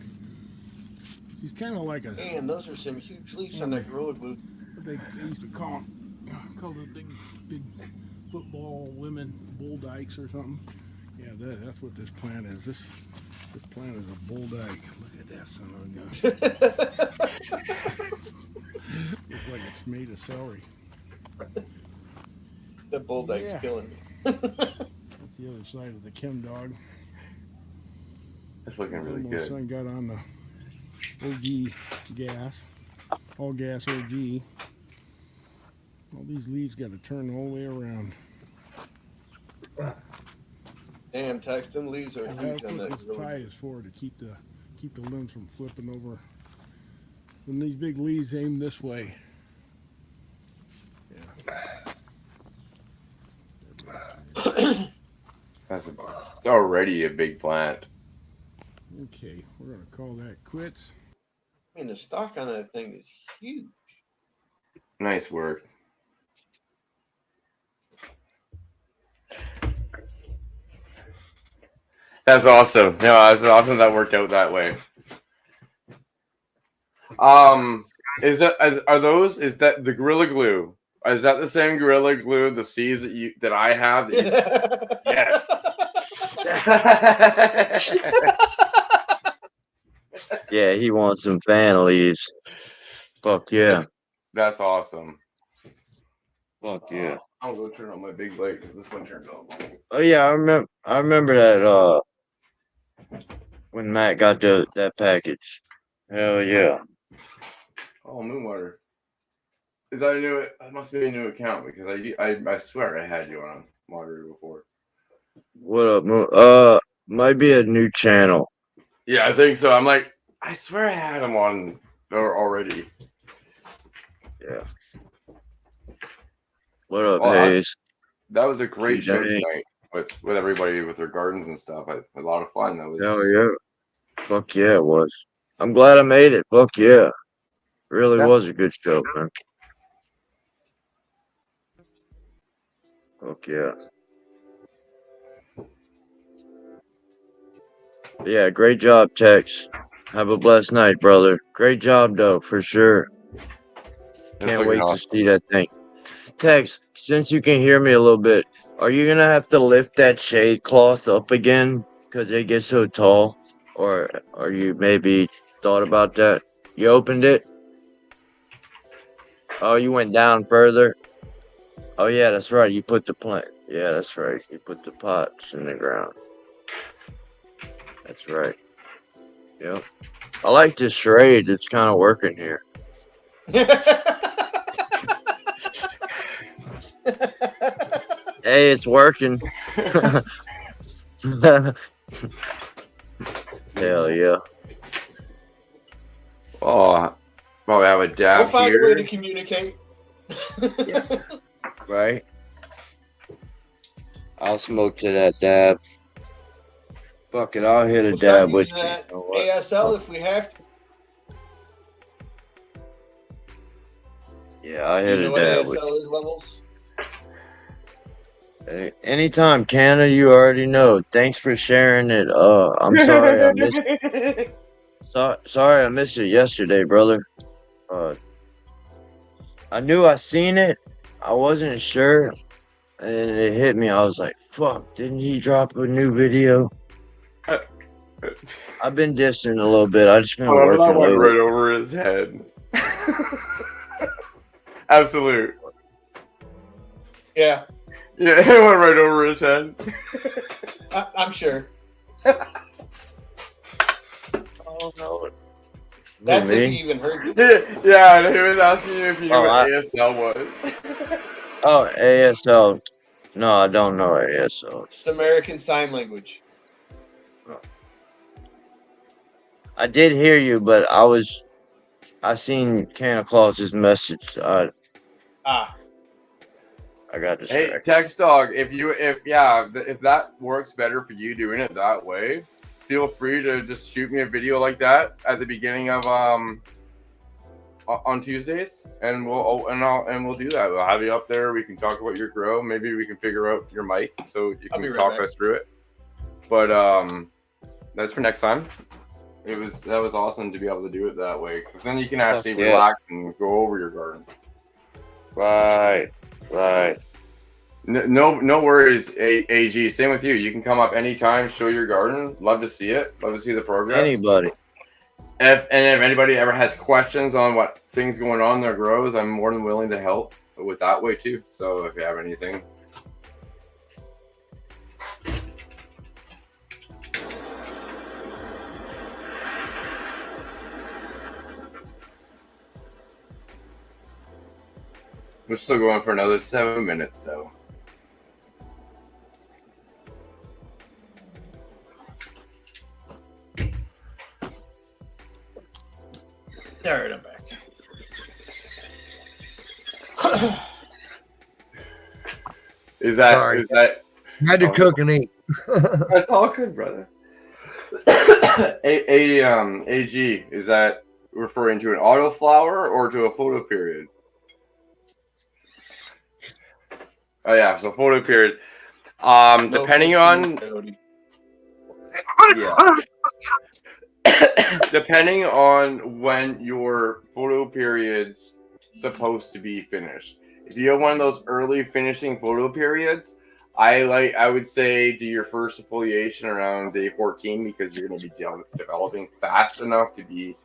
She's kind of like a. Man, those are some huge leaves on that Gorilla Glue. What they used to call the big football women bull dykes or something. Yeah, that's what this plant is. This plant is a bull dyke. Look at that son of a gun. Looks like it's made of celery. That bull dyke's killing me. That's the other side of the chem dog. It's looking really My good. son got on the OG gas, all gas OG. All these leaves got to turn all the way around. Damn, Tex, them leaves are That's huge on what that this Gorilla tie Glue. is for, to keep the limbs from flipping over. When these big leaves aim this way. It's already a big plant. Okay, we're gonna call that quits. I mean, the stock on that thing is huge. Nice work. That's awesome. No, it's awesome that worked out that way. Is that the Gorilla Glue? Is that the same Gorilla Glue, the C's that I have? Yes. Yeah, he wants some fan leaves. Fuck yeah. That's awesome. Fuck yeah. I'll go turn on my big light because this one turned off. Oh yeah, I remember that when Matt got that package. Hell yeah. Oh, Moonwater. Is that a new? That must be a new account because I swear I had you on moderator before. What up, might be a new channel. Yeah, I think so. I'm like, I swear I had him on there already. Yeah. What up, Hayes? That was a great show Dang. tonight with everybody with their gardens and stuff. A lot of fun. That was. Hell yeah. Fuck yeah, it was. I'm glad I made it. Fuck yeah. Really was a good show, man. Fuck yeah. Yeah, great job, Tex. Have a blessed night, brother. Great job, though, for sure. Can't wait to see that thing. Tex, since you can hear me a little bit, are you going to have to lift that shade cloth up again because they get so tall? Or are you maybe thought about that? You opened it? Oh, you went down further? Oh, yeah, that's right. You put the plant. Yeah, that's right. You put the pots in the ground. That's right. Yep. I like this charade. It's kind of working here. Hey, it's working. Hell yeah. Oh, we have a dab We'll find here. a way to communicate. Right? I'll smoke to that dab. Fuck it, I'll hit a We'll dab start with using you. that You know what? ASL if we have to. Yeah, I You hit know a what dab with ASL you. is, Levels? Hey, anytime, Canna, you already know. Thanks for sharing it. I'm sorry I missed. Sorry I missed it yesterday, brother. Uh, I knew I seen it. I wasn't sure, and it hit me. I was like, "Fuck! Didn't he drop a new video?" I've been dissing a little bit. I just been Well, that working went lately. right over his head. Absolute. Yeah, Yeah, it went right over his head. I'm sure. Oh no! That's Who, if me? he even heard you. Yeah, and he was asking you if you knew Oh, what ASL was. ASL. No, I don't know ASL. It's American Sign Language. I did hear you, but I seen Santa Claus's message. I got Hey, distracted. Text Dog, if that works better for you doing it that way, feel free to just shoot me a video like that at the beginning of on Tuesdays, and we'll do that. We'll have you up there. We can talk about your grow. Maybe we can figure out your mic so you I'll be can right talk back. us through it. But that's for next that was awesome to be able to do it that way, because then you can actually Yeah. relax and go over your garden. Right. No worries, AG. Same with you. You can come up anytime, show your garden. Love to see it. Love to see the progress. Anybody. If anybody ever has questions on what things going on in their grows, I'm more than willing to help with that way too. So if you have anything. We're still going for another 7 minutes though. All right, I'm back. Is that Sorry. Had to Oh, cook and eat. that's all good, brother. AG, is that referring to an autoflower or to a photo period? Oh yeah, so photo period. Depending on depending on when your photo period's supposed to be finished. If you have one of those early finishing photo periods, I would say do your first defoliation around day 14, because you're going to be developing fast enough to be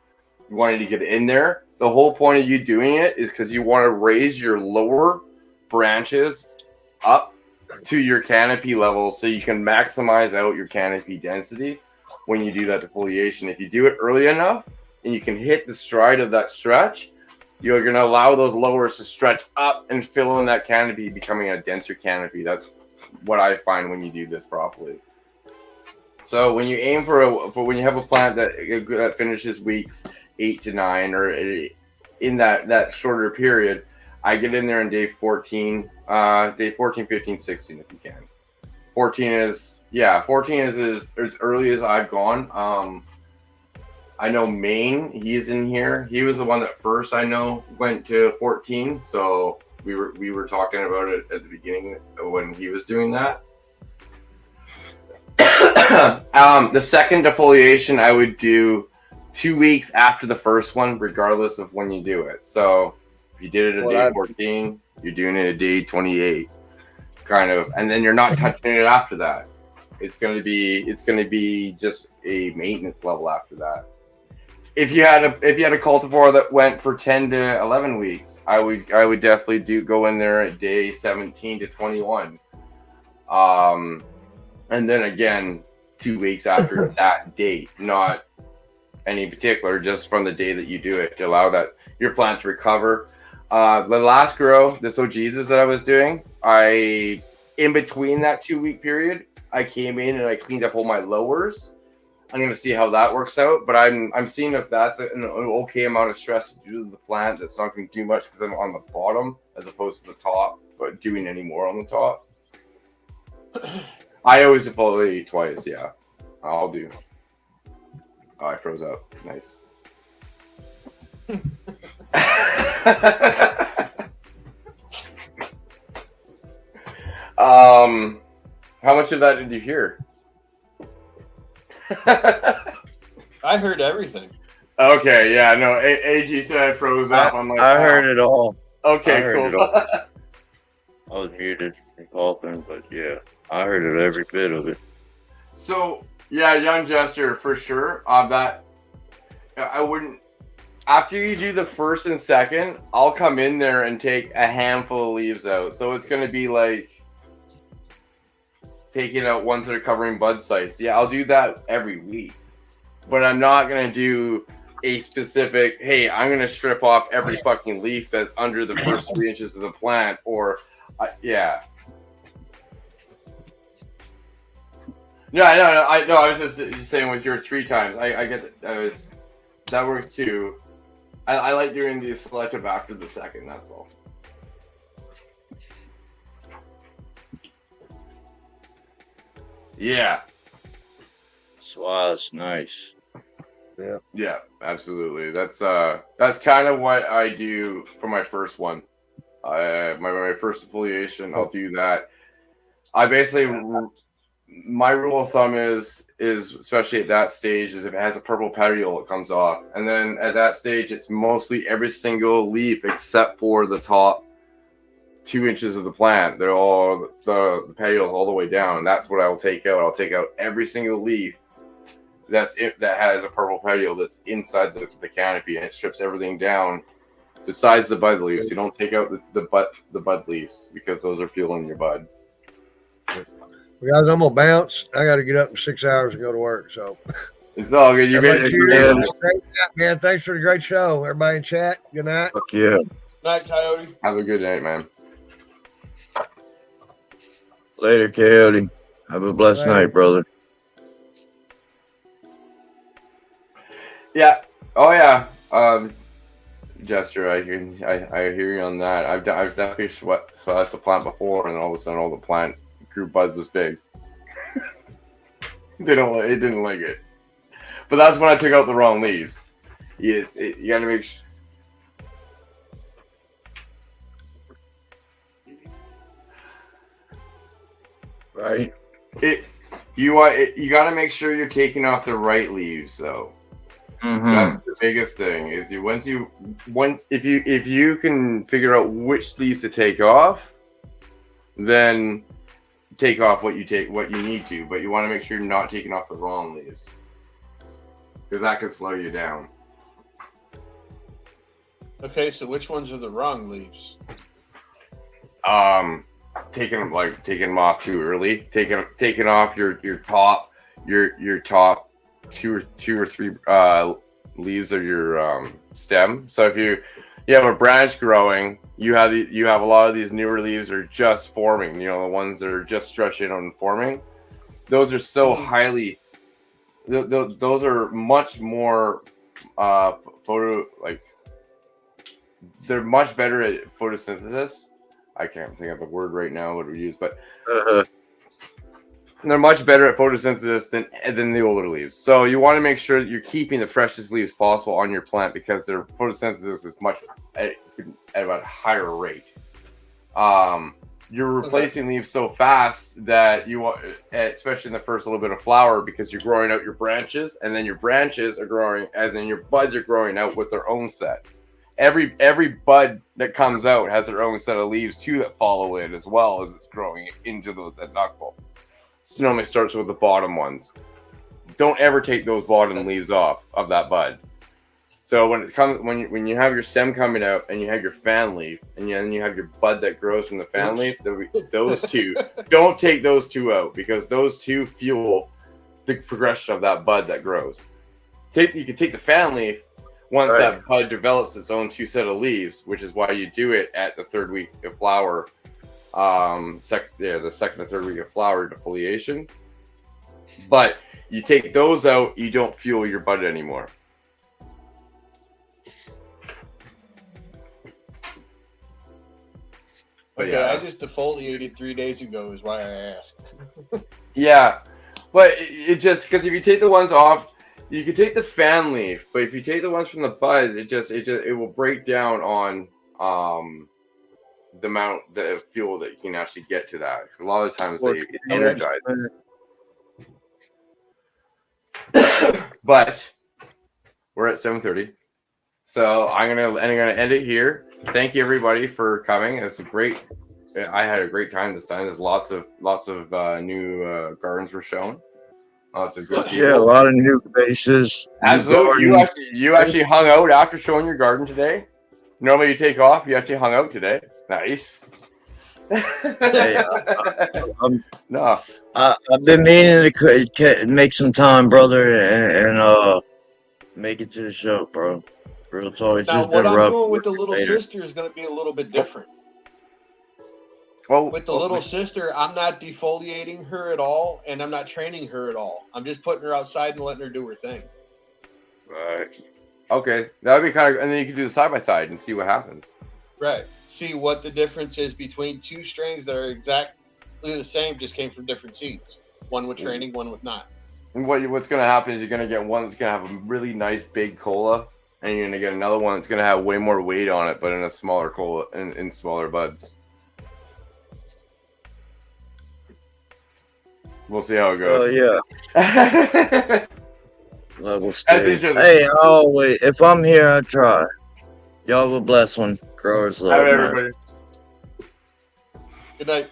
wanting to get in there. The whole point of you doing it is because you want to raise your lower branches up to your canopy level so you can maximize out your canopy density when you do that defoliation. If you do it early enough and you can hit the stride of that stretch, you're going to allow those lowers to stretch up and fill in that canopy, becoming a denser canopy. That's what I find when you do this properly. So when you aim for when you have a plant that finishes weeks 8 to 9 or in that shorter period, I get in there on day 14, 15, 16 if you can. 14 is as early as I've gone. I know Maine, he's in here. He was the one that first I know went to 14. So we were talking about it at the beginning when he was doing that. The second defoliation I would do 2 weeks after the first one, regardless of when you do it. So if you did it at day 14, you're doing it at day 28, kind of, and then you're not touching it after that. It's gonna be just a maintenance level after that. If you had a cultivar that went for 10 to 11 weeks, I would definitely go in there at day 17 to 21. And then again 2 weeks after that date, not any particular, just from the day that you do it, to allow that your plant to recover. The last grow, this OGesus that I was doing, in between that 2 week period, I came in and I cleaned up all my lowers. I'm going to see how that works out, but I'm seeing if that's an okay amount of stress to do to the plant that's not going to do much, because I'm on the bottom as opposed to the top, but doing any more on the top. I always defoliate twice, yeah. I'll do. Oh, I froze up. Nice. How much of that did you hear? I heard everything. Okay, yeah, no. AG said I froze up. I'm like, I wow. heard it all. Okay, I heard cool. it all. I was muted and coughing, but yeah, I heard it every bit of it. So yeah, young Jester for sure. That I wouldn't. After you do the first and second, I'll come in there and take a handful of leaves out. So it's going to be like taking out ones that are covering bud sites. Yeah, I'll do that every week. But I'm not going to do a specific, hey, I'm going to strip off every fucking leaf that's under the first 3 inches of the plant. Or, yeah. Yeah, no, I was just saying with your 3 times. I get that. That works too. I like doing the selective after the second, that's all. Yeah. Swaz, nice. Yeah, absolutely. That's kind of what I do for my first one. My first affiliation, I'll do that. I basically, my rule of thumb is especially at that stage, is if it has a purple petiole, it comes off. And then at that stage, it's mostly every single leaf except for the top 2 inches of the plant. They're all the petioles all the way down. And that's what I will take out. I'll take out every single leaf that has a purple petiole that's inside the canopy, and it strips everything down besides the bud leaves. You don't take out the bud leaves because those are fueling your bud. Guys, I'm gonna bounce. I got to get up in 6 hours and go to work. So it's all good. You guys, guys, man. Thanks for the great show. Everybody in chat. Good night. Fuck yeah. Night, Coyote. Have a good night, man. Later, Coyote. Have a blessed night, brother. Yeah. Oh yeah. Jester, I hear you on that. I've definitely sliced the plant before, and all of a sudden, all the plant grew buds this big. It didn't like it. But that's when I took out the wrong leaves. Yes, you gotta make sure. Right. You gotta make sure you're taking off the right leaves, though. Mm-hmm. That's the biggest thing. Is if you can figure out which leaves to take off, then take off what you need to. But you want to make sure you're not taking off the wrong leaves, because that can slow you down. Okay, so which ones are the wrong leaves? Taking them off too early. Taking off your top two or three leaves of your stem. So if you have a branch growing, you have a lot of these newer leaves are just forming. You know, the ones that are just stretching out and forming. Those are so highly. Those are much more they're much better at photosynthesis. I can't think of the word right now what we use, but they're much better at photosynthesis than the older leaves. So you want to make sure that you're keeping the freshest leaves possible on your plant, because their photosynthesis is much at about a higher rate. You're replacing leaves so fast that you want, especially in the first little bit of flower, because you're growing out your branches, and then your branches are growing, and then your buds are growing out with their own set. Every bud that comes out has their own set of leaves too that follow it as well as it's growing into the knuckle. So it normally starts with the bottom ones. Don't ever take those bottom leaves off of that bud. So when you have your stem coming out and you have your fan leaf and then you have your bud that grows from the fan leaf, those two, don't take those two out, because those two fuel the progression of that bud that grows. You can take the fan leaf once that bud develops its own two set of leaves, which is why you do it at the third week of flower. The second or third week of flower defoliation. But you take those out, you don't fuel your bud anymore. Okay, yeah. I just defoliated 3 days ago is why I asked. Yeah, but it just, because if you take the ones off, you can take the fan leaf, but if you take the ones from the buds, it will break down on the amount of fuel that you can actually get to that. A lot of times Or they containers. energize. But we're at 7:30, so I'm gonna end it here. Thank you everybody for coming. It's a great. I had a great time this time. There's lots of new gardens were shown. Lots of good people. Yeah, a lot of new faces. Absolutely. You actually hung out after showing your garden today. Normally you take off. You actually hung out today. Nice. Hey, No. I've been meaning to make some time, brother, and make it to the show, bro. Real talk. It's Now, just what been I'm rough. doing with the little later. sister is going to be a little bit different. Well, With the little sister, I'm not defoliating her at all, and I'm not training her at all. I'm just putting her outside and letting her do her thing. Right. Okay, that would be kind of, and then you can do the side by side and see what happens. Right. See what the difference is between two strains that are exactly the same, just came from different seeds. One with training, one with not. And what's going to happen is you're going to get one that's going to have a really nice big cola, and you're going to get another one that's going to have way more weight on it, but in a smaller cola, in smaller buds. We'll see how it goes. Oh yeah. Level stage. interesting. Hey, always. If I'm here, I try. Y'all have a blessed one. Growers love, All right, man. everybody. Good night.